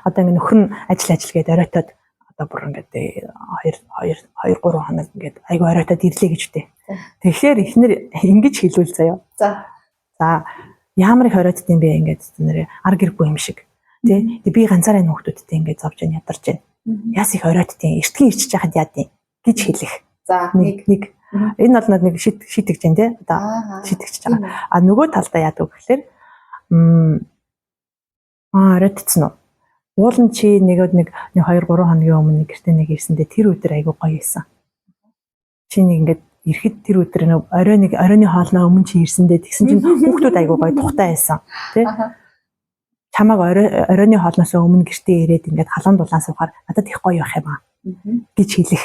одоо ингэ нөхөр нь ажил гээд оройтоод одоо бүр ингээд 2 3 хоног ингээд айгүй оройтоод ирлээ гэж үтэй. Тэгэхээр эхнэр ингэж хэлвэл заяа. За ямар их оройтд юм бэ ингээд нэр ар гэргүй юм шиг. Тэ би ганцаараа нөхдүүдтэй ингээд зовж ядарч байна. Яс их оройтдیں۔ Эртгийн ирчиж яхад яадیں гэж хэлэх. За нэг энэ бол нэг шийтгэж जैन тэ одоо шийтгэж байгаа. А нөгөө талдаа яадаг гэхэлэр оройтцсан уу? Уул нь чи нэг 2 3 хоногийн өмнө гэртээ нэг ирсэндээ тэр өдөр айгүй гоё байсан. Чи нэг ингээд ирэхэд тэр өдөр нэг оройны хоолноо өмнө чи ирсэндээ тэгсэн чинь хүүхдүүд айгүй гоё тухтай байсан тий. Чамаг оройны хоолноос өмнө гэртээ ирээд ингээд халуун дулаан суухаар надад их гоё байх юм аа гэж хэлэх.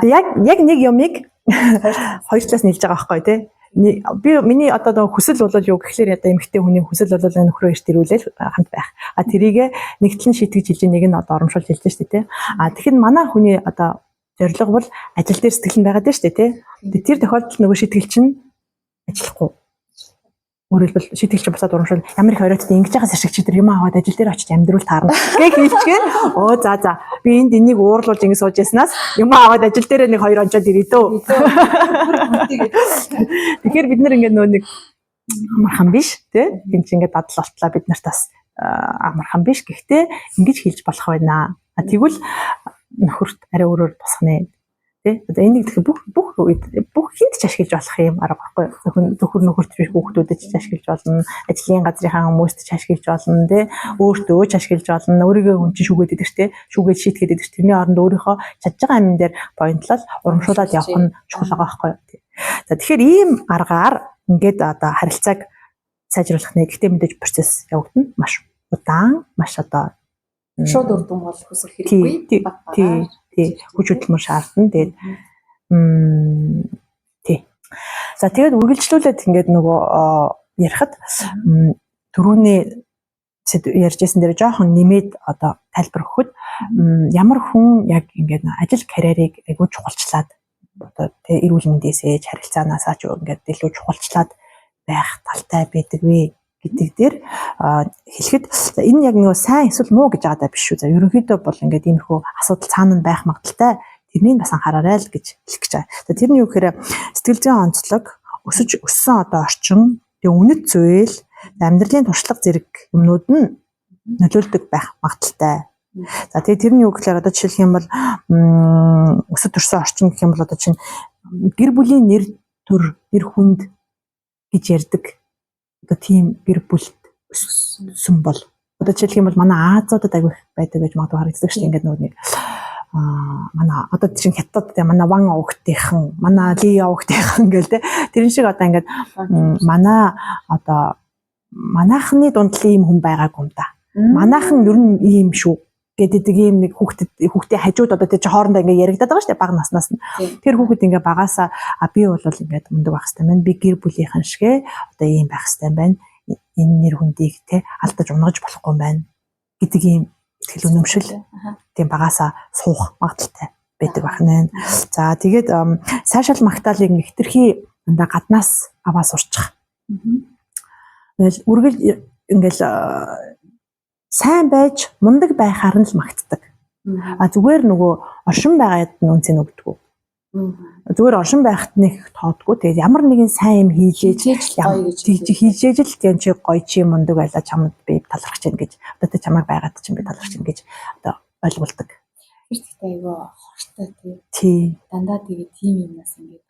Яг нэг юмыг хоёр талаас нийлж байгаа байхгүй тий. Би миний одоо хүсэл бол юу гэхлээр одоо эмэгтэй хүний хүсэл бол нөхрөө эрт ирүүлээл хамт байх. А тэрийг нэгтлэн шийтгэж хэлж нэг нь одоо оромшуулж хэлж штэ тий. А тэгэхээр манай хүний одоо зорилго бол ажил дээр сэтгэл нь байгаад штэ тий. Тэр тохиолдолд нөгөө шийтгэл чинь ажиллахгүй. Өөрөөр хэлбэл шийтгэл чинь босоод урамшуул ямар их оройтд ингэж байгаас ашиг чи тэр юм аваад ажил дээр очиж амьдруул таарна гэх хэлчихээр за би энд энийг уурлуулж ингэ сууж яснаас юм аваад ажил дээр нэг 2 онцоод ирээ дөө. Тэгэхээр бид нар ингэ нэг амархан биш тий энэ чинь ингэ дадал болтлоо бид нарт бас амархан биш гэхдээ ингэж хэлж болох байна. Тэгвэл нөхөрт арай өөрөөр тусах нэ. Одоо энийг бүх хинт ч ашиглаж болох юм арга байхгүй. Зөвхөн нөхөрт биш хүүхдүүдэд ч ашиглаж болно. Ажлын газрынхаа хүмүүст ч ашиглаж болно тий. Өөртөө ч ашиглаж болно. Өөрийгөө хүн чинь шүүгээд идэх тий. Шүүгээд шийтгээд идэх. Тэрний оронд өөрийнхөө чадж байгаа амин дээр поинтлал урамшуулад явах нь чухал байгаа байхгүй. За тэгэхээр ийм аргаар ингээд одоо харилцааг сайжруулах нэ. Гэхдээ мэдээж процесс явагдана. Маш удаан, маш одоо шууд үрдэн бол хүсэх хэрэггүй. Тий. Хүч хөдөлмөр шаардна. Тэгээд тий. За тэгээд үргэлжлүүлээд ингээд нөгөө ярихад түрүүний ярьжсэн дээр жоохон нэмээд одоо тайлбар өгөхөд ямар хүн яг ингээд ажил карьерийг айгүй чухалчлаад одоо тий эрүүл мэндээсээ харилцаанаасаа ч ингээд илүү чухалчлаад байх талтай байдаг вэ гэдэг дээр хэлэхэд энэ яг нэг сайн эсвэл муу гэж байгаа даа биш үү. За ерөнхийдөө бол ингээд иймэрхүү асуудал цаана байх магадaltaй тэрнийг бас анхаараарай л гэж хэлэх гэж байгаа. За тэрний юу гэхээр сэтгэл зүйн онцлог өссөн одоо орчин тэгээ үнэт зүйл амьдралын туршлага зэрэг юмнууд нь нөлөөлдөг байх магадaltaй. За тэгээ тэрний юу гэхээр одоо жишээлх юм бол өсөж төрсөн орчин гэх юм бол одоо чинь гэр бүлийн нэр төр гэр хүнд гэж ярьдаг. Одоо тийм гэр бүлт өссөн бол одоо жишээлх юм бол манай Азиудад аягүй байдаг гэж магадгүй харагддаг шүү дээ. Ингээд нэг манай одоо чинь хятад манай Ван овогтийнхан, манай Ли овогтийнхан гэл тэрэн шиг одоо ингээд манай одоо манайхны дунд л ийм хүн байгаагүй юм да. Манайхан ер нь ийм шүү гэдэг ийм нэг хүүхдээ хажууд одоо тэр хоорондоо ингээд яригадаад байгаа шүү дээ. Бага наснаас нь. Тэр хүүхэд ингээд багаасаа би бол ингээд мундаг байх хэрэгтэй байна. Би гэр бүлийнхэн шигэ одоо ийм байх хэрэгтэй байна. Энэ нэр хүндийг те алдаж унгаж болохгүй юм байна гэдэг ийм итгэл үнэмшил тийм багаасаа суух магадaltaй байдаг байна. За тэгээд сайшаал магтаалыг хэтэрхий дандаа гаднаас аваа сурчих. Тэгэл үргэлж ингээл сайн байж мундаг байхаар нь л магтдаг. А зүгээр нөгөө оршин байгаад нь үнцэн өгдөг. Зүгээр оршин байхад нэг тоодгүй. Тэгээд ямар нэгэн сайн юм хийжээж хийжээж л тийм чи гоё чи мундаг байлаа чамд би талархаж байна гэж. Одоо тэ чамайг байгаад чинь би талархаж байна гэж одоо ойлгуулдаг. Тэр ихтэй айгаа хортой тий. Дандаа тэгээд тийм юмнаас ингээд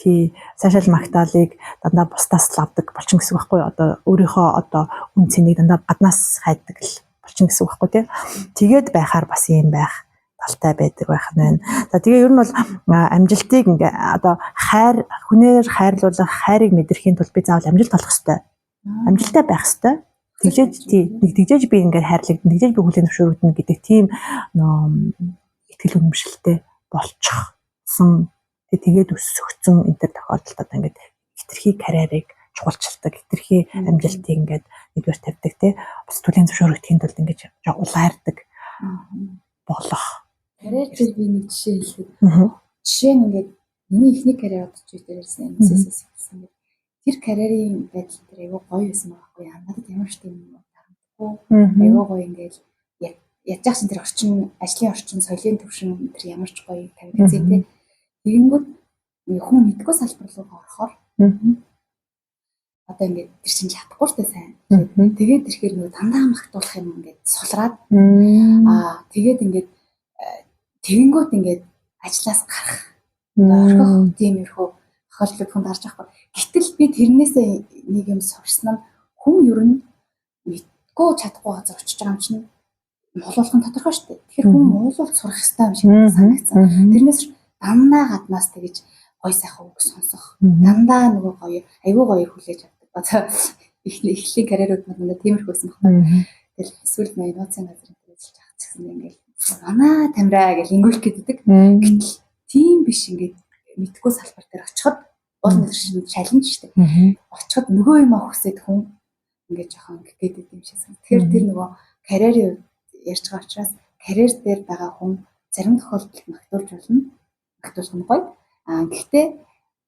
тий. Сайшаал магтаалыг дандаа бусдаас л авдаг болчин гэсэн үг байхгүй юу? Одоо өөрийнхөө одоо үн цэнийг дандаа гаднаас хайдаг л болчин гэсэн үг байхгүй тий. Тэгээд байхаар бас юм байх талтай байдаг байх нь байна. За тэгээ ер нь бол амжилтыг ингээ одоо хүнээр хайрлуулах, хайрыг мэдрэхийн тулд би заавал амжилт олох хэрэгтэй. Амжилттай байх хэрэгтэй. тэгжээж би ингээд хайрлагдана, тэгжээж би хүлээн зөвшөөрөгдөн гэдэг тийм итгэл үнэмшилтэй болчихсон. Тэгээд өсөгцөн энэ төр тохиолдолд одоо ингээд хитрхи карьерийг чухалчилдаг, хитрхи амжилтыг ингээд нэгдүгээр тавьдаг тий. Бус хүлээн зөвшөөрөгдөхийн тулд ингээд улаардаг болох. Карьер дээр би нэг жишээ хэлэхэд жишээ нь ингээд миний эхний карьер одож ирсэн MCS гэсэн. Тэр карьерийн байдал дээр айгүй гоё байсан байхгүй яа. Надад ямар ч тийм юм тарамдгүй. Айгүй гоё ингээд яаж ч тэр орчин, ажлын орчин, соёлын төвшин тэр ямар ч гоё тавьдаг тий. Тэгэнгүүт хүн мэдгүй салбар руу орохоор одоо ингээд тэр чинь чадахгүй штэ сайн. Тэгээд тэрхээр нөгөө дандаа магтуулах юм ингээд сулраад тэгээд ингээд тэгэнгүүт ингээд ажлаас гарах орхих тиймэрхүү тохиолдлыг хүнд харж байгаа. Гэтэл би тэрнээсээ нэг юм сурсан нь хүн ер нь мэдгүй чадахгүй газар очиж байгаа юм чинь муулуулах нь тодорхой шүү дээ. Тэгэхээр хүн муулуулж сурах хэрэгтэй юм шиг санагдсан. Тэрнээс дандаа гаднаас тэгэж гой сайхан үг сонсох. Дандаа нөгөө гоё аюу гоё хүлээж авдаг. Одоо эхлэлийн карьерууд мань тиймэрхүүсэн байна. Тэгэл эсвэл нэг нууцын газар ажиллаж байгаа ч гэсэн ингээд манай тамираа гэж ингүүлэх гэдэг. Гэтэл тийм биш ингээд мэдгүй салбар дээр очиход уул нэршин шалинж штэ. Очиход нөгөө юм авахсэд хүн ингээд жоохон гэдэг юм шиг сан. Тэгэхээр тэр нөгөө карьерийн ярьж байгаа учраас карьер дээр байгаа хүн зарим тохиолдолд магтуулж болно. Магтуулах нь гоё. Гэхдээ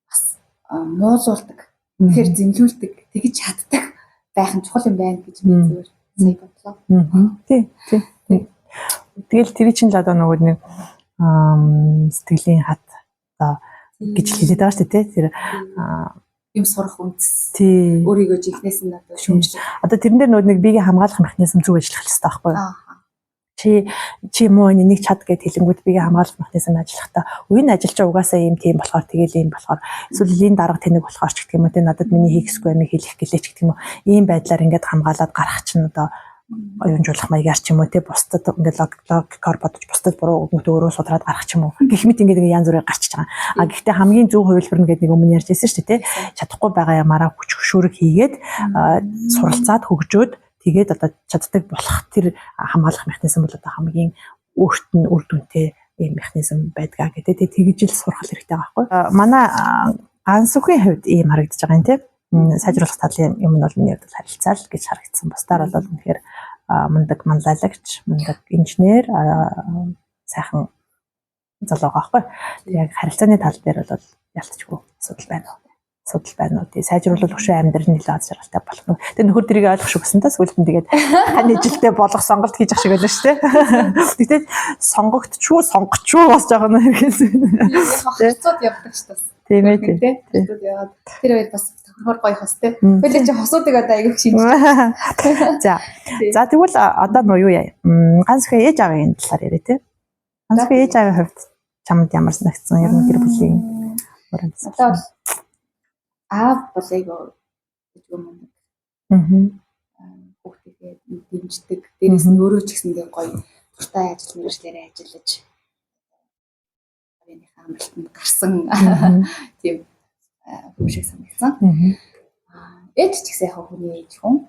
бас муулуулдаг. Тэгэхээр зэмлүүлдэг, тэгж чаддаг байх нь чухал юм байна гэж би зөвөр сая бодлоо. Тий. Тэгэл тэр чинь л одоо нөгөө нэг сэтгэлийн хат одоо гэж хэлээд байгаа шүү дээ тий. Тэр юм сурах үндэс. Өөрийгөө жинхнээс нь одоо шүүмжлэх. Одоо тэрэн дээр нөгөө нэг биеийг хамгаалах механизм зөв ажиллах хэрэгтэй байхгүй юу? Чи муу нэг чад гэд хэлэнгүүд биеийг хамгаалах механизм ажиллахдаа үеийн ажилч угаасаа ийм тийм болохоор тэгэл ийм болохоор эсвэл элийн дарга тэнэг болохоор ч гэх юм уу тий надад миний хийхсгүй амиг хэлэх гэлээч гэх юм уу ийм байдлаар ингээд хамгаалаад гарах чинь одоо оюунжуулах маягаар ч юм уу тий бусдад ингээд логикоор бодож бусдад буруу өгмөт өөрөө судраад гарах ч юм уу гэх мэт ингээд янз бүрээр гарч байгаа. Гэхдээ хамгийн зөв хувилбар нь гэдэг нэг өмнө ярьжсэн шүү дээ тий чадахгүй байгаа ямаараа хүч хөшөөрөг хийгээд суралцаад хөгжөөд тэгээд одоо чаддаг болох тэр хамгаалах механизм бол одоо хамгийн өөрт нь үр дүнтэй ийм механизм байдгаа гэдэг. Тэгж ил сурах хэрэгтэй байхгүй. Манай ганц үхийн хувьд ийм харагдаж байгаа юм тий. Сайжруулах талын юм нь бол миний хувьд харилцаа л гэж харагдсан. Бусдаар бол үнэхээр мундаг манлайлагч, мундаг инженер, сайхан залуу байхгүй. Яг харилцааны тал дээр бол ялцчихгүй асуудал байна. Асуудал байна уу. Тэгээ сайжруулах хөшөө амьдрал нэлээд аз жаргалтай болох нь. Тэгээ нөхөр дэрийг ойлгох шүү гэсэн та сүүлд нь тэгээд тань ижилтэй болох сонголт хийж ах шиг байлаа шүү дээ. Тэгтээ сонгогдчихгүй сонгочихгүй бас жоохон хэрэгсэн. Хацууд явдаг шүү дээ. Тийм ээ тийм. Тэр хоёр бас тохиор гоё хос те. Хөлөө чи хосуудыг одоо аягүйх шинж. За тэгвэл одоо нөө юу яа. Ганц их ээж аавын талаар яриа те. Ганц их ээж аавын хувьд чамд ямар санагдсан? Ер нь гэр бүлийн одоо аав бол айгүй гэж юм. Хүүхдүүдээ дэмждэг. Дээрээс нь өөрөө ч гэсэндээ гоё туртай ажил мэргэжлэрээ ажиллаж авийнхаа амралтанд гарсан тийм хүн шиг санагдсан. Ээж ч гэсэн яг хүний ээж хүн.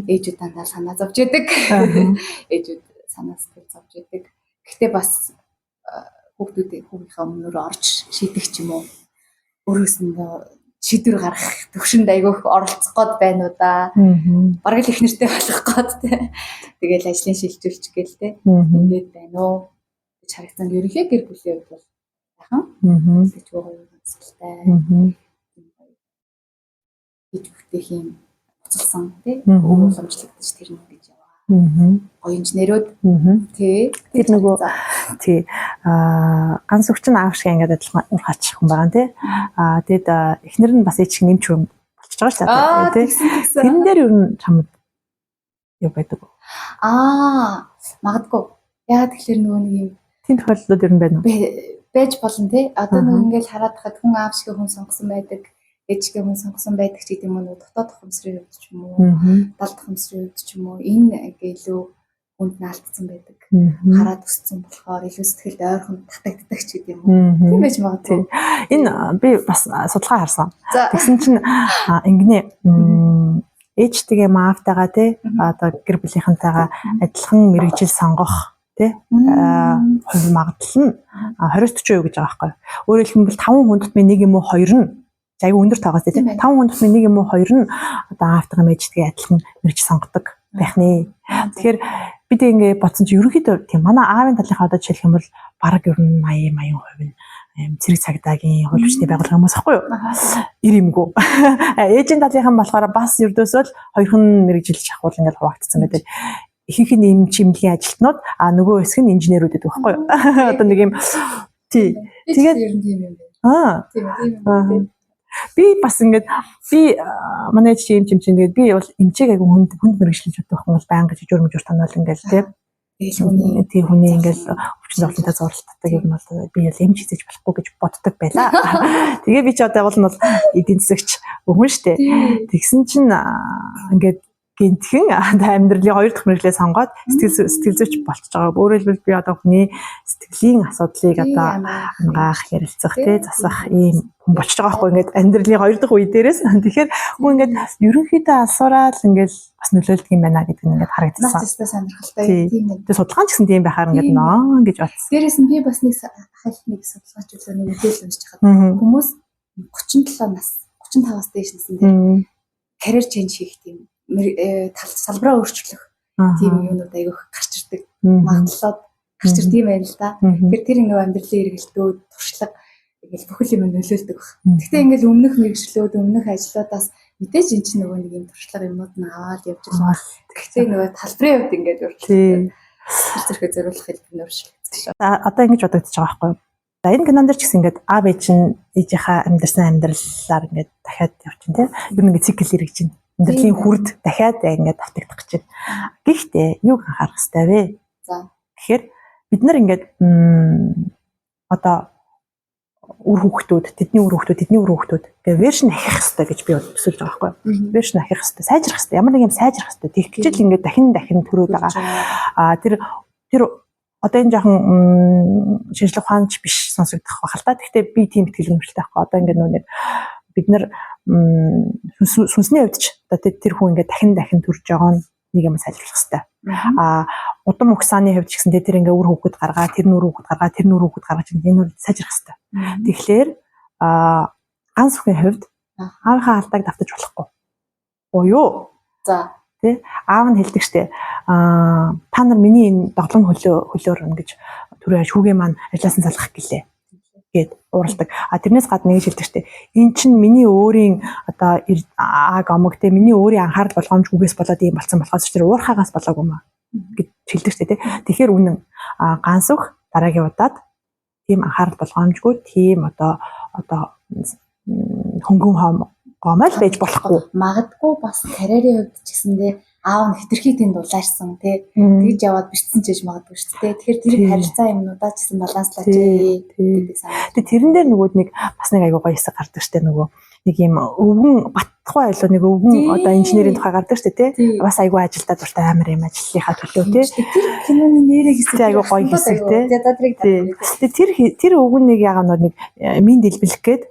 Ээжүүд дандаа санаа зовж яадаг. Ээжүүд санаа сэтгэл зовж яадаг. Гэхдээ бас хүүхдийнхээ өмнөр орж шийдэх ч юм уу. Өөрөөс нь шийдвэр гаргах төвшөнд айгүйх оролцох гээд байна уу да. Бараг л их нэртэй болох гээд те. Тэгэл ажлын шилжүүлч гээл те. Ингээд байна уу гэж харагдсан. Ерөнхий гэр бүлийн хувьд бол яхан. Сэжгүй гоё үзэлтэй. Гэж бүтэхийн буцалсан те. Уламжлагдаж тэр нэг гэж яваа. Гоё инженерүүд тий тэр нөгөө тий ганц өгчин аав шиг ингээд адилхан ур хаачих хүн байгаа тий тэгэд эхнэр нь бас ээж шиг нэмч хүн болчихж байгаа шүү дээ тий тэрэн дээр ер нь чамд юу байдаг вэ магадгүй яа тэгэхээр нөгөө нэг юм тийм тохиолдлууд ер нь байна уу байж болно тий одоо нөгөө ингээд хараад хахад хүн аав шиг хүн сонгосон байдаг ээжгээ хүн сонгосон байдаг ч гэдэм юм уу дотоод тохиомсрын хувьд ч юм уу дал тохиомсрын хувьд ч юм уу энэ гэлөө хүнд наалтсан байдаг хараад өссөн болохоор илүү сэтгэлд ойрхон татагддаг ч гэдэм юм уу тийм байж магадгүй энэ би бас судалгаа харсан тэгсэн чинь ингэнэ ээжтэйгээ маавтайгаа тий одоо гэр бүлийнхэнтэйгээ адилхан мэрэгжил сонгох тий хувь магадлал нь 20-40% гэж байгаа байхгүй. Өөрөөр хэлбэл 5 хүнд тутмын 1 юм уу 2 нь аягүй өндөр таагаас тий 5 хүнд тутмын 1 юм уу 2 нь одоо аавтайгаа ээжтэйгээ адилхан мэрэгжил сонгодог байх нэ. Тэгэхээр бид ингээ бодсон чи ерөнхийдөө тийм манай аавын талынхаа одоо жишээлх юм бол бараг ер нь 80% нь цэрэг цагдаагийн хууль бичний байгууллага хүмүүс ахгүй юу? Ирэмгүй. Ээжийн талынхан болохоор бас ердөөсөө л хоёрхан мэрэгжилж авах ингээл хуваагдсан байдаг. Ихэнх нь эм чимлийн ажилтнууд нөгөө хэсэг нь инженерүүд байдаг байхгүй юу? Одоо нэг юм тий. Тэгээд ер нь тийм юм байна. Тийм. Би бас ингээд би манай эм чимчин тэгээд би бол эмчээг айгүй хүнд мэрэгчлэж бодох юм бол байнга жижигмжуур тоноол ингээл тий. Тийм хүний ингээл өвчин зовлонтой зурлалтдаг юм бол би л эмч хийж болохгүй гэж боддог байлаа. Тэгээ би ч одоо бол эдийн засагч өгөн штэ. Тэгсэн чинь ингээд гинтхэн амьдралын 2 дахь мэргэжлээ сонгоод сэтгэл зүйч болчихж байгаа. Өөрөөр хэлбэл би одоо хүний сэтгэлийн асуудлыг одоо ангаах, ярилцах, тий засах ийм хүн болчихж байгаа байхгүй ингээд амьдралын 2 дахь үе дээрээс. Тэгэхээр хүн ингээд ерөнхийдөө алсуураад ингээд бас нөлөөлдөг юм байна гэдэг нь ингээд харагдсан. Настай сонирхолтой тийм ээ. Тэгээ судалгаа ч гэсэн тийм байхаар ингээд ноо гэж бодсон. Дээрээс нь би бас нэг судалгаач үзсэн нэг мэдээлэл уншиж хахад хүмүүс 37 нас 35-аас дээш насны дээр карьер ченж хийх тийм салбараа өөрчлөх тийм юмнууд айгүйх гарч ирдэг. Магадлалууд гарч ирдэг юм байна л да. Тэгэхээр тэр ингээ амьдралын эргэлтүүд, туршлага ингээл бүхэл юм нөлөөлдөг баг. Гэхдээ ингээл өмнөх мэргэжлүүд, өмнөх ажлуудаас мэдээж энэ чинь нөгөө нэг юм туршлага юмнууд нь аваад явж байгаа. Гэхдээ нөгөө талбарын хувьд ингээд өөрчлөлт зэрэг зориулах хэлбэр өөрчлөгдсөн. Одоо ингэж бодогдож байгаа байхгүй юу? За энэ кинонд ч гэсэн ингээд аав ээж нь ээжийнхаа амьдрсан амьдралаар ингээд дахиад явчихын тийм. Ер нь ингээд цикл эргэж байна. Амьдралын хүрд дахиад ингээд давтагдах гэж байна. Гэхдээ юуг анхаарах хэрэгтэй вэ? За. Тэгэхээр бид нар ингээд одоо үр хүүхдүүд, тэдний үр хүүхдүүд гэ вершн ахих хэрэгтэй гэж би төсөөлж байгаа байхгүй юу? Вершн ахих хэрэгтэй, сайжрах хэрэгтэй. Ямар нэг юм сайжрах хэрэгтэй. Тэгэх гэж л ингээд дахин төрөөд байгаа. Тэр одоо энэ жоохон шинжлэх ухаанч биш сонсогдох байх л та. Гэхдээ би тийм ихтгэл өмчлөлтэй байхгүй. Одоо ингээд нөө бид нар сүнсний хувьд ч одоо тэр хүн ингээд дахин төрж байгаа нь нэг юм сайжруулах хэрэгтэй. Удам угсааны хувьд ч гэсэн тэр ингээд үр хүүхэд гаргаа, тэр нүр хүүхэд гаргаа чинь энэ нь сайжрах хэрэгтэй. Тэгэхээр ганц бүхэн хувьд аавынхаа алдааг давтаж болохгүй. Буюу за тий аав нь хэлдэг штэ та нар миний энэ доглон хөлөөр ингэж түрүү шүүгээ маань ажилласан залгах гэлээ гэд ууралдаг. Тэрнээс гадна нэг хэлдэг штэ эн чинь миний өөрийн одоо омог те миний өөрийн анхаарал болгоомжгүйгээс болоод ийм болсон болохоос ч тэр уурхаагаас болоогүй маа гэж хэлдэг штэ те. Тэгэхээр үнэн ганц бүх дараагийн удаад тийм анхаарал болгоомжгүй тийм одоо хөнгөн гомол байж болохгүй. Магадгүй бас карьерийн хувьд ч гэсэндээ аав нь хэтэрхий тэнд улаарсан тий. Тэгж яваад бэрцсэн ч гэж магадгүй шүү дээ. Тэгэхээр тэр харилцаа юмнуудаа ч гэсэн баланслаач гэдэг санаа. Тэгээ тэрэн дээр нөгөө нэг бас нэг аягүй гоё хэсэг гардаг штэ нөгөө нэг юм өвгөн Баттхуй айлуу нэг өвгөн одоо инженерийн тухай гардаг штэ тий. Бас аягүй ажилдаа дуртай амар юм ажлынхаа төлөө тий. Тэр киноны нэрээ гэсэн аягүй гоё хэсэг тий. Тэр өвгөн нэг ягаа нэг мин дэлбэлэх гээд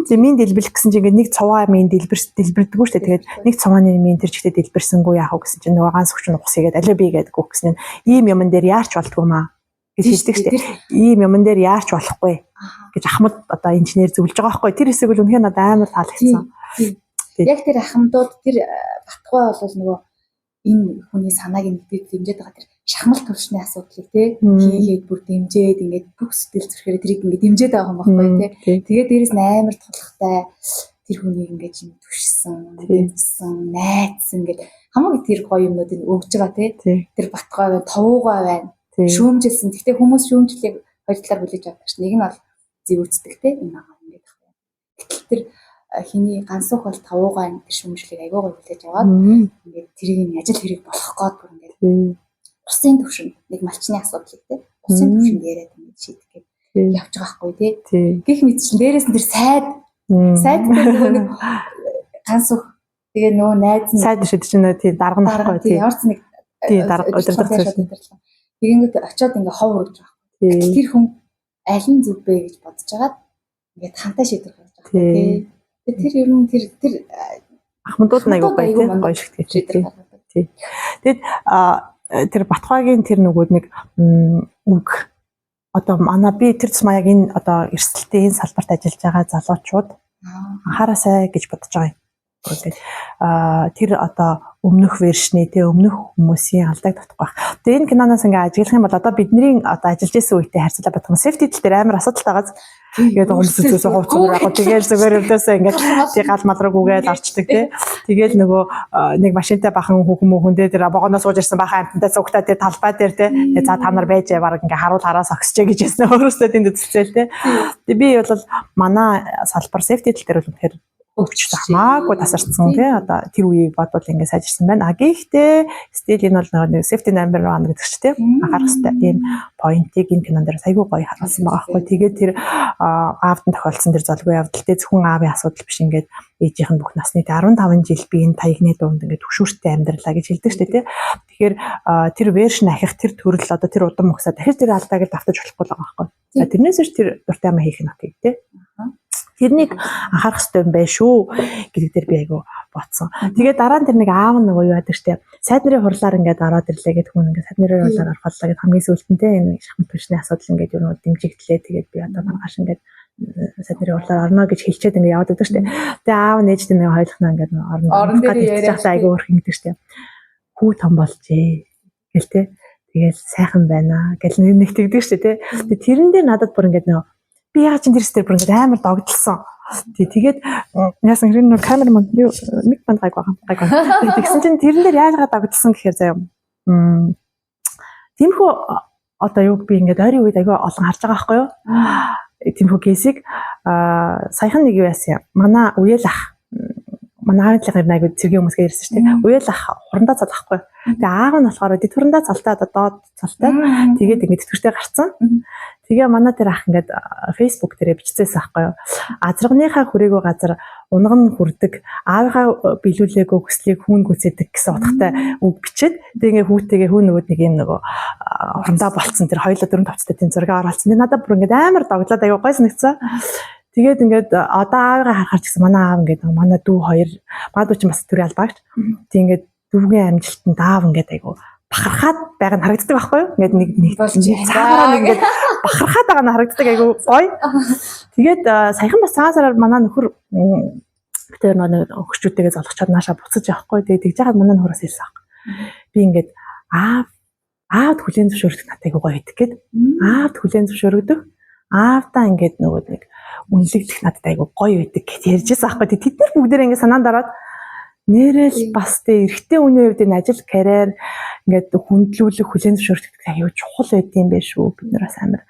тэгээ мин дэлбэлэх гэсэн чинь нэг цуваа мин дэлбэрдэггүй шүү дээ. Тэгээд нэг цувааны мин тэр чигтээ дэлбэрсэнгүй яах вэ гэсэн чинь нөгөө ганц хүчин ухс игээд алиа би гэдэг үг гэсэн нь ийм юмн дээр яарч болдгоо маа гэж хэлдэг шүү дээ. Ийм юмн дээр яарч болохгүй гэж Ахмад одоо инженер зөвлөж байгаа байхгүй. Тэр хэсэг бол үнэхээр надад амар таалагдсан. Яг тэр ахмадууд тэр Баттхуй бол нөгөө энэ хүний санааг нэгдээд дэмжиж байгаа тэр шахмал төвшний асуудлыг тий хийгээд бүр дэмжээд ингээд бүх сэтгэл зүрхээр тэрийг ингээд дэмжиж байгаа юм байхгүй тий. Тэгээд дээрэс нь амар тулхтай тэр хүнийг ингээд юм түшсэн, дэмжсэн, найдсан ингээд хамаагүй тэр гоё юмнуудыг өгж байгаа тий. Тэр Баттхуй байна, Товуугай байна. Шүүмжилсэн. Гэхдээ хүмүүс шүүмжлийг хоёр талаар хүлээж авдаг ш. Нэг нь бол зэвүүцдэг тий энэ байгаа ингээд байна. Гэтэл тэр хиний ганцуух бол Товуугай тэр шүүмжлийг айгүй гоё хүлээж аваад ингээд тэрийг ажил хэрэг болох гээд бүр ингээд усын төвшин нэг малчны асуудлыг тий усын төвшөнд яриад ингэж шийдэх гээд явж байгаа хгүй тий гэх мэтчлэн дээрээс нь тэр сайд нэг ганцуух тэгээ нөгөө найз нь сайд шид чинь тий дарга нахгүй тий яварц нэг тий дарга удирдах тэгэнгүүт очиод ингээ хов ургаж байгаа. Тэр хүн аль нь зүг бэ гэж бодож хагаад ингээд хантай шийдвэр гаргаж байгаа тий. Тэр ер нь тэр Хмдууд нь аягүй гоё шигтгэж. Тий. Тэгэд тэр Батхаагийн тэр нөгөөд нэг үг одоо манай би тэр цэс маяг энэ одоо эрсдэлтэй энэ салбарт ажиллаж байгаа залуучууд анхаарасай гэж бодож байгаа юм. Тэгээд тэр одоо өмнөх вершний тэ өмнөх хүмүүсийн алдааг татах байх. Тэгээ энэ киноноос ингээ ажиглах юм бол одоо бидний одоо ажиллаж байсан үетэй харьцуулаад бодох юм. Safety тал дээр амар асуудалтай байгаа. Тэгээд хүмүүсээс хууцгаар яг тэгээд зүгээр өвдөөсөө ингээд тий гал мал руу гүгээд орчдөг тий. Тэгээд нөгөө нэг машинтай бахан хүүхэн тэр богоноос сууж ирсэн бахан амттай цугтаа тэр талбай дээр тий. Тэгээд за та нар байж баг ингээ харуул хараас огсчээ гэж яснаа өөрөөсөө тэнд үзэлцээл тий. Тэгээд би бол манай салбар safety тал дээр бол үнэхээр өвч хамаагүй тасарсан тий одоо тэр үеийг бодвол ингээд сайжирсан байна. Гэхдээ стил энэ бол нэг safety number 1 гэдэг ч тий анхаарах хэрэгтэй тийм поинтыг энэ кинон дээр айгүй гоё харуулсан байгаа байхгүй. Тэгээд тэр аавд нь тохиолдсон тэр золгүй явдал тий зөвхөн аавын асуудал биш ингээд ээжийнх нь бүх насны 15 жил би энэ таягны дунд ингээд төвшөөртэй амьдралаа гэж хэлдэг шүү дээ тий. Тэгэхээр тэр вершн ахих тэр төрөл одоо тэр удам мөксөө дахиж тэр алдааг л давтаж болохгүй байгаа байхгүй. Тэрнээс ч тэр дуртай юм хийх нь окей тий. Тэрнийг анхаарах хэрэгтэй юм байна шүү гэдэг дээр би айгу ботсон. Тэгээд дараа нь тэр нэг аав нөгөө юу яадаг штэ. Сайд нарын хурлаар ингээд ороод ирлээ гэдэг хүн ингээд сайд нарын хурлаар орхоллоо гэдэг хамгийн сүүлдэнтэй энэ шахмат түвшний асуудал ингээд юу нөө дэмжигдлээ. Тэгээд би одоо маргааш ингээд сайд нарын хурлаар орно гэж хэлчихэд ингээд яваад байдаг штэ. Тэгээд аав нээжтэй нэг хойлохноо ингээд орон дээр ярьж айгу өрх ингэдэг штэ. Хүү том болжээ гэл тэ. Тэгээд сайхан байна гэл нэг тэгдэг штэ тэ. Тэрэн дээр надад бүр ингээд нөө би яг чинь тэр сте бүр ингээд амар догдлсон. Тэгээд яасан гэрэн нөр камерман юу мик банд гайг байгаа. Тэгсэн чинь тэрэн дээр яагаад догдлсон гэхээр заяа. Тиймхүү одоо юу би ингээд ойрын үед аяга олон харж байгаа байхгүй юу? Тиймхүү кейсийг саяхан нэг юу яасан. Манай үеэл ах манай аавынхаа нэг цэргийн хүмүүсгээ ирсэн шүү дээ. Үеэл ах хурандаа цалахгүй. Тэгээ аав нь болохоор хурандаа цалтай одоо доод цалтай. Тэгээд ингээд тэтгэвртэй гарцсан. Тэгээ манай тэр ах ингээд Facebook дээр биччихсэн байхгүй юу. Азаргыныхаа хүрээгүй газар унаг нь хүрдэг. Аавынхаа биелүүлээгүй хүслийг хүүн гүцээдэг гэсэн утгатай үг бичээд тэгээ ингээд хүүтэйгээ хүү нөгөөд нэг юм нөгөө хурандаа болцсон тэр хоёулаа 4 тавцтай тийм зураг оруулсан. Надад бүр ингээд амар доглоод аяа гой санагдсан. Тэгээд ингээд одоо аавыгаа харахаар ч гэсэн манай аав ингээд манай дүү хоёр манай дүү чинь бас төрийн албаагч. Тэг ингээд дүүгийн амжилтанд аав ингээд айгу бахархаад байгаа нь харагддаг байхгүй юу? Ингээд нэг цаагаар ингээд бахархаад байгаа нь харагддаг айгу гоё. Тэгээд саяхан бас цаасаараа манай нөхөр тэр нэг өгчүүтэйгээ золгочоод наашаа буцаж явахгүй. Тэгээд тэгж яхад манай нөхөрөөс хэлсэн аах. Би ингээд аавд хүлээн зөвшөөрөх надад айгу гоё байдаг гэд. Аавд хүлээн зөвшөөрөгдөх. Аавдаа ингээд нөгөө нэг үнэлэгдэх надад айгу гоё байдаг гэж ярьжсэн аахгүй. Тэд нар бүгдээрээ ингээд санаанд ороод нэрэл бас тэ эрэгтэй хүний хувьд энэ ажил карьер ингээд хүндлүүлэх хүлээн зөвшөөрөх аюу чухал байд юм биш үү? Бид нар бас амар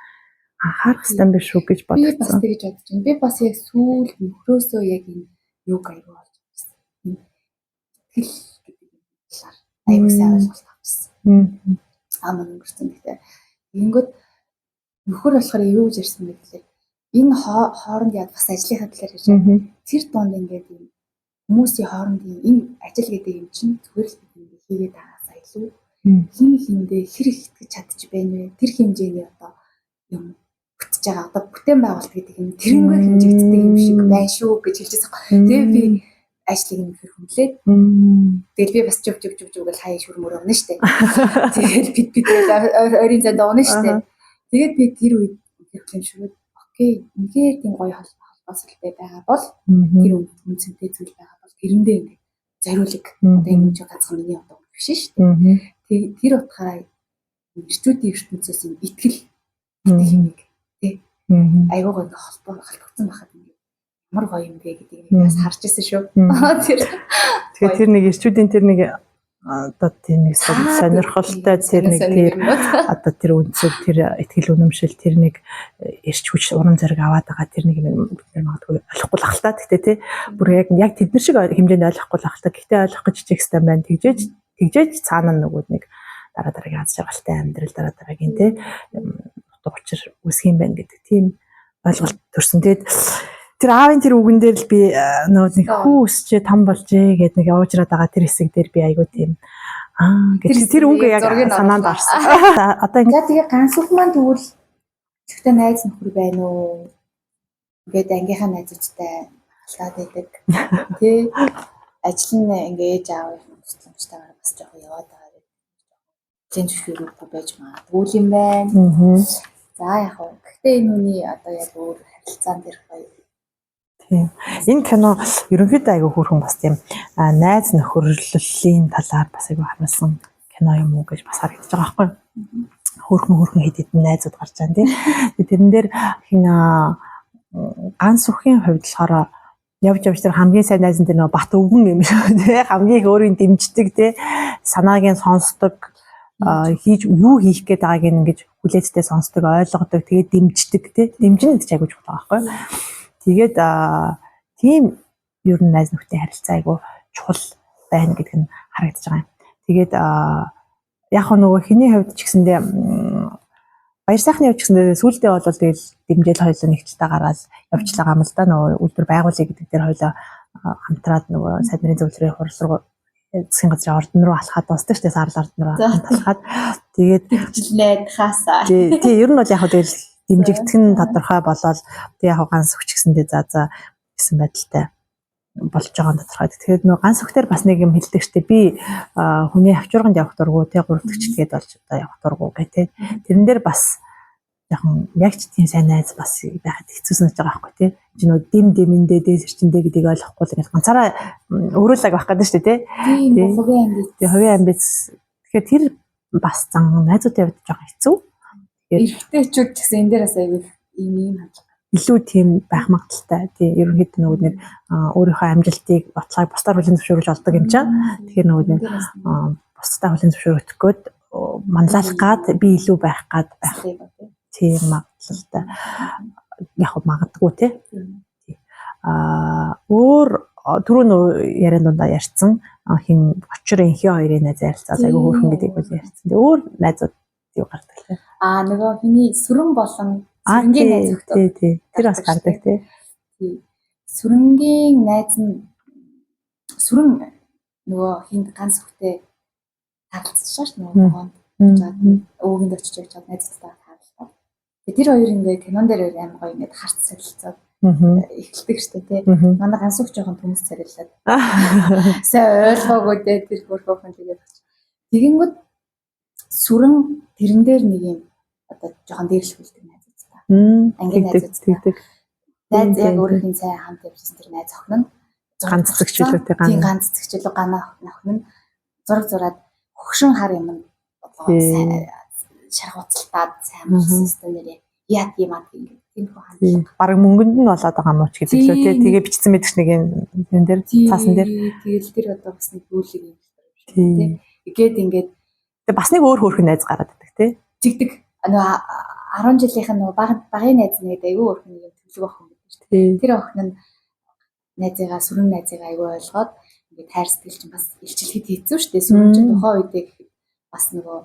анхаарах хэрэгтэй юм биш үү гэж бодсон. Би бас тэгж бодож байна. Би бас яг сүүл нөхрөөсөө яг энэ юг аюу болж байна. Итгэл гэдэг талаар аюу сайн ойлголт авчихсан. Аман өнгөрсөн гэхдээ ингэнгүүт нөхөр болохоор юу гэж ярьсан бэ гэхээр энэ хооронд яг бас ажлынхаа талаар ярьж байгаа. Тэр донд ингээд юм хүмүүсийн хоорондын энэ ажил гэдэг юм чинь зүгээр л бид хийгээд байгаасаа илүү хин хиндээ хэрэг итгэж чадчих байна вэ? Тэр хэмжээний одоо юм бүтэж байгаа. Одоо бүтээн байгуулалт гэдэг юм тэрнгээр хэмжигддэг юм шиг байна шүү гэж хэлчихсэн. Тэгээ би ажлыг нь хөрвүүлээд тэгэл би бас жив гэл хаяа шүрмөр өгнө штэ. Тэгэл бид ойрын занд өгнө штэ. Тэгээд би тэр үед хэлсэн шүү. Окей, үнээр тийм гоё холбоосолтой байгаа бол тэр үнцэнтэй зүйл байгаа бол тэрэндээ ингээд зориулыг одоо энэ ч ганцхан миний одоо биш шүү дээ. Тэр утгаараа эрчүүдийн ертөнцөөс юм итгэл хэмиг тий айгуу гоё холбогдсон байхад ингээд ямар гоё юм бэ гэдгийг бас харж ирсэн шүү. Тэгэхээр тэр нэг эрчүүдийн тэр нэг одоо тийм нэг сонирхолтой тэр нэг тэр одоо тэр үнцэг тэр ихтгэл үнэмшил тэр нэг эрч хүч урам зориг аваад байгаа тэр нэг бид нар магадгүй ойлгохгүй л ахaltaа гэхдээ тий бүр яг тэд нар шиг хэмжээнд ойлгохгүй л ахaltaа гэхдээ ойлгох гэж хичээх хэрэгтэй байна тэгжээж цаана нөгөө нэг дараа дараагийн аз жаргалтай амьдрал дараа дараагийн тий утга учир үүсэх юм байна гэдэг тийм ойлголт төрсөн. Тэгээд тэр аавын тэр үгэн дээр л би нөгөө нэг хүү өсчээ том болжээ гэдэг нэг явуужраад байгаа тэр хэсэг дээр би айгуу тийм гэж тэр үг яг санаанд орсон. Одоо ингээд тэгээ ганцхан маань тэгвэл ихтэй найз нөхөр байна уу? Ингээд ангийнхаа найзуудтай халаад байдаг. Тэ ажил нь ингээ ээж аавын тусламжтайгаар бас жоох яваад байгаа гэдэг. Тэнц зөвшөөрөхгүй байж магадгүй юм байна. За яг хөө. Гэхдээ энэ хүний одоо яг өөр харилцаан дээр гоё. Тийм. Энэ кино ерөнхийдөө айгүй хөөрхөн бас тийм найз нөхөрлөлийн талаар бас айгүй харуулсан кино юм уу гэж бас харагдаж байгаа байхгүй юу? Хөөрхөн хэд хэдэн найзууд гарч байгаа тийм. Тэрэн дээр хин ганц үхийн хувьд болохоор явж тэр хамгийн сайн найз нь тэр нөгөө бат өвгөн юм шиг тийм. Хамгийн их өөрийн дэмждэг тийм. Санааг нь сонсдог, хийж юу хийх гээд байгааг ингэж хүлээцтэй сонсдог, ойлгодог, тэгээд дэмждэг тийм. Дэмжин гэж айгүй чухал байгаа байхгүй юу? Тэгээд тийм ер нь найз нөхдөд харилцаа айгүй чухал байна гэдг нь харагдаж байгаа юм. Тэгээд яг нөгөө хэний хувьд ч гэсэндээ баяр сайхны хувьд ч гэсэндээ сүүлдээ бол тэгэл дэмжээл хоёлоо нэгчлээ гараад явчихлаа юм л да. Нөгөө үйлдвэр байгуулъя гэдэг дээр хоёлоо хамтраад нөгөө сайд нарын зөвлөрийн хурал засгийн газрын ордон руу алхаад дуусдаг шүү дээ. Сарал ордон руу алхаад тэгээд дэмжлээд хаасаа. Тий, ер нь бол яг тэгэл дэмжигдэх нь тодорхой болоод тэг яг ганц өгч гэсэндээ за гэсэн байдалтай болж байгаа нь тодорхой. Тэгэхээр нөгөө ганц өгтөр бас нэг юм хэлдэг штеп би хүний авчурганд явах дурггүй тэг гуравдагчдгээд болж одоо явах дурггүй гэх тээ. Тэрэн дээр бас яг ч тийм сайн найз бас байхад хэцүүсэн гэж байгаа байхгүй тий. Чи нөгөө дэмэндээ дээсэрчэндээ гэдгийг ойлгохгүй л ингээл ганцаараа өөрөөлөг байх гэдэг штеп тий. Тийм хувийн амбиц. Тэгэхээр тэр бас зан найзуудын хувьд жоохон хэцүү. Эрэгтэйчүүд гэсэн энэ дээр бас аягүй ийм хандлага илүү тийм байх магадaltaй. Тий, ерөнхийдөө нөгөө нэг өөрийнхөө амжилтыг баталгааг бусдаар хүлээн зөвшөөрүүлж олдог юм чам. Тэгэхээр нөгөө нэг бусдаа хүлээн зөвшөөрөх гээд манлайлах гад би илүү байх гад байх. Тийм магадaltaй. Яг магадгүй тий. Өөр түрүү нөгөө яриан дундаа ярьсан хин очир инхи хоёрын найз ярилцаа айгүй хөөрхөн гэдэг бол ярьсан. Өөр найзууд юу гардаг тий. Нөгөө хүний сүрэн болон сүрэнгийн найз өгтөө. Тий. Тэр бас гардаг тий. Сүрэнгийн найз нь сүрэн нөгөө хинд ганц өгтөө харилцсан ш нөгөө өвгөнд очиж явж байгаа найзтай харилцаа. Тэр хоёр ингээ кинон дээр амар гоё ингээ харц солилцоод эхэлдэг штэ тий. Манай ганц өгч жоохон төмс царилаад. Сайн ойлгоогүй дээ тэр хөрхөөхөн тэгээд. Тэгэнгүүт сүрэн тэрэн дээр нэг юм одоо жоохон дээрлэхүүлдэг найз та. Ангийн найз та. Найз яг өөрийн сайн хамт явжсэн тэр найз охин нь ганц цэгчлүүтэй ганц цэгчлүү ганаа охин нь зураг хөгшин хар юм сайн шаргууцалтаад сайн систем нэрээ яа тийм тийм хандлага. Бараг мөнгөнд нь болоод байгаа юм уу ч гэдэг лөө тий. Тэгээ бичсэн мэдгч нэг юм дээр цаасан дээр. Тэгэл тэр одоо бас нэг бүлэг юм шиг тий. Ингээд бас нэг өөр хөөрхөн найз гараад байдаг тий. Жигдэг нөгөө 10 жилийнх нь нөгөө багын найз нэг аягүй өөрхөн нэг төлөв охин гэдэг шүү дээ. Тэр охин нь найзыгаа сүрэн найзыгаа аягүй ойлгоод ингээд хайр сэтгэл чинь бас илчлэхэд хэцүү шүү дээ. Сүрэн чинь тухайн үедээ бас нөгөө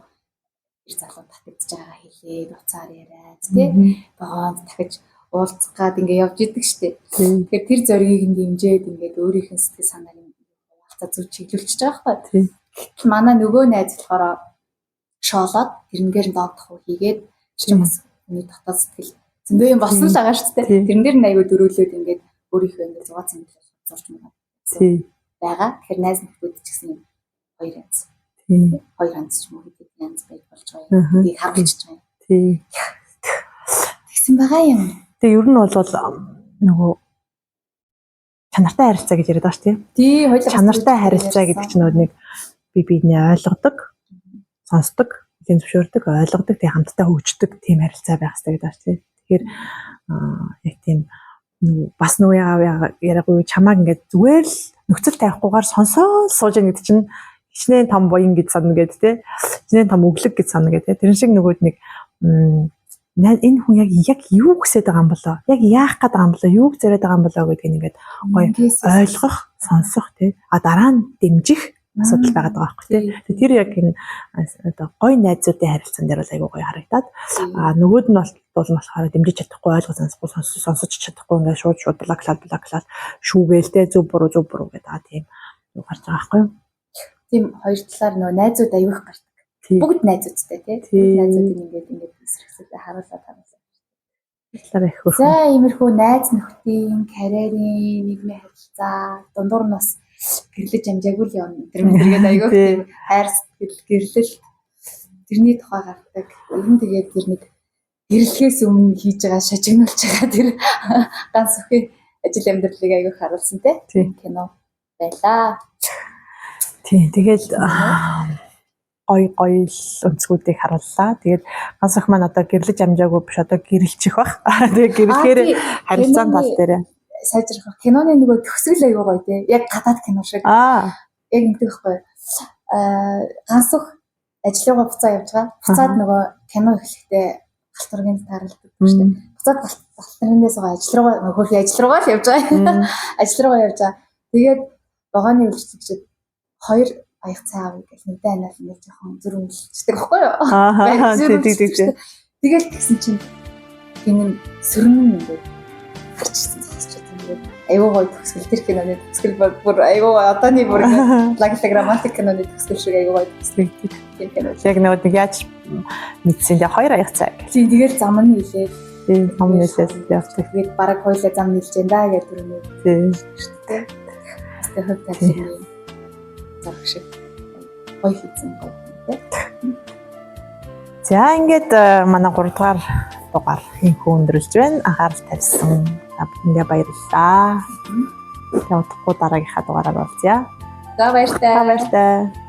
ир залуу татагдж байгаа хэлээд уцаар яриад тий. Богоонд дахиж уулзах гад ингээд явж идэг шүү дээ. Тэгэхээр тэр зоригийг нь дэмжээд ингээд өөрийнх нь сэтгэл санааг нь хавцаа зүг чиглүүлчихэж байгаа байхгүй. Гэтэл манай нөгөө найз болохоор шоолоод тэрнгээр нь доодох хийгээд чинь бас хүний дотоод сэтгэл зөндөө юм болсон л байгаа шүү дээ. Тэрэн дээр нь аягүй дөрүүлээд ингээд өөрийнхөө ингээд зугаа цэнгэл зурч мөн байгаа. Тэгэхээр найз нөхдөд ч гэсэн хоёр янз. Хоёр янз ч юм уу хэд янз байж болж байгаа юм. Тийг харуулж байгаа юм. Тэгсэн байгаа юм. Тэгээ ер нь бол нөгөө чанартай харилцаа гэж яриад байгаа шүү дээ. Тий, хоёул чанартай харилцаа гэдэг чинь нэг биений ойлгодог, сонсдог, хүлээн зөвшөөрдөг, ойлгодог, тэг хамтдаа хөгждөг тийм харилцаа байх хэрэгтэй гэдэг чинь. Тэгэхээр яг тийм бас нөгөө яриаггүй чамааг ингээд зүгээр л нөхцөл тавихгүйгээр сонсоод сууж яа гэдэг чинь хичнээн том буян гэж санана гэдэг тий. Хичнээн том өглөг гэж санана гэдэг. Тэрэн шиг нөгөөд нэг энэ хүн яг юу хүсэж байгаа юм болоо? Яг яах гээд байгаа юм болоо? Юу зориод байгаа юм болоо гэдгийг ингээд гоё ойлгох, сонсох тий. Дараа нь дэмжих асуудал байгаад байгаа байхгүй тий. Тэр яг энэ одоо гоё найзуудын харилцаан дээр бол айгүй гоё харагдаад нөгөөд нь бол болохоор дэмжиж чадахгүй ойлгож сонсохгүй сонсож чадахгүй ингээд шууд блоклаад шүүгээл тий зөв буруу гэдэг тийм юу гарч байгаа байхгүй юу. Тийм хоёр талаар нөө найзууд аюух гардаг. Бүгд найзуудтай тий. Найзуудын ингээд эсрэгсэлээ харуулаад. Тэгэхээр их за иймэрхүү найз нөхдийн карьерийн нийгмийн харилцаа дундуур нь бас гэрлэж амжаагүй л явна. Тэр мэдэргээд аягүй тийм хайр сэтгэл гэрлэл тэрний тухай гардаг. Ер нь тэгээд тэр нэг гэрлэхээс өмнө хийж байгаа шажигнуулж байгаа тэр ганц өхөө ажил амьдралыг аягүй харуулсан те кино байлаа. Тийм тэгэл гой өнцгүүдийг харууллаа. Тэгээд ганц өх маань одоо гэрлэж амжаагүй биш одоо гэрэлчих бах. Тэгээд гэрлэхээр харилцаан тал дээр сайжрах киноны нөгөө төгсгөл аягүй гоё те. Яг гадаад кино шиг. Яг ингэдэг байхгүй. Ганц өх ажлыгаа буцаа явж байгаа. Буцаад нөгөө кино эхлэхдээ галт ургийн тааралдаг шүү дээ. Буцаад галт ургинээс ажил руугаа хөрхи ажил руугаа л явж байгаа. Ажил руугаа явж байгаа. Тэгээд вагоны үйлчлэгчид хоёр аяг цай авъя гэж нэгдэ анаал ингэ жоохон зүр өмлөлцдөг байхгүй юу? Тэгэл тэгсэн чинь энэ сөрмөн ингэ гарчсан гэж байна. Аюу гой төгсгөл тэр киноны төгсгөл бүр аюу одооний бүр лаглаграматик киноны төгсгөл шиг аюу гой төгсгөл тийм кино. Яг нэг яаж мэдсэн дээ хоёр аяг цай. Тийм тэгэл зам нь хэлээд тийм зам нэлээс явдаг. Тэгээд бараг хоёлаа зам нэлж энэ даа гэдэг юм. Тийм шүү дээ. Тэгээд тавьсан зураг шиг гоё хийсэн гоё тийм. За ингээд манай 3 дугаар дугаар хинхүү өндөрлж байна. Анхаарал тавьсан бүгдээ баярлалаа. Тэгээд дараагийнхаа дугаараар уулзъя. За баярлалаа. Баярлалаа.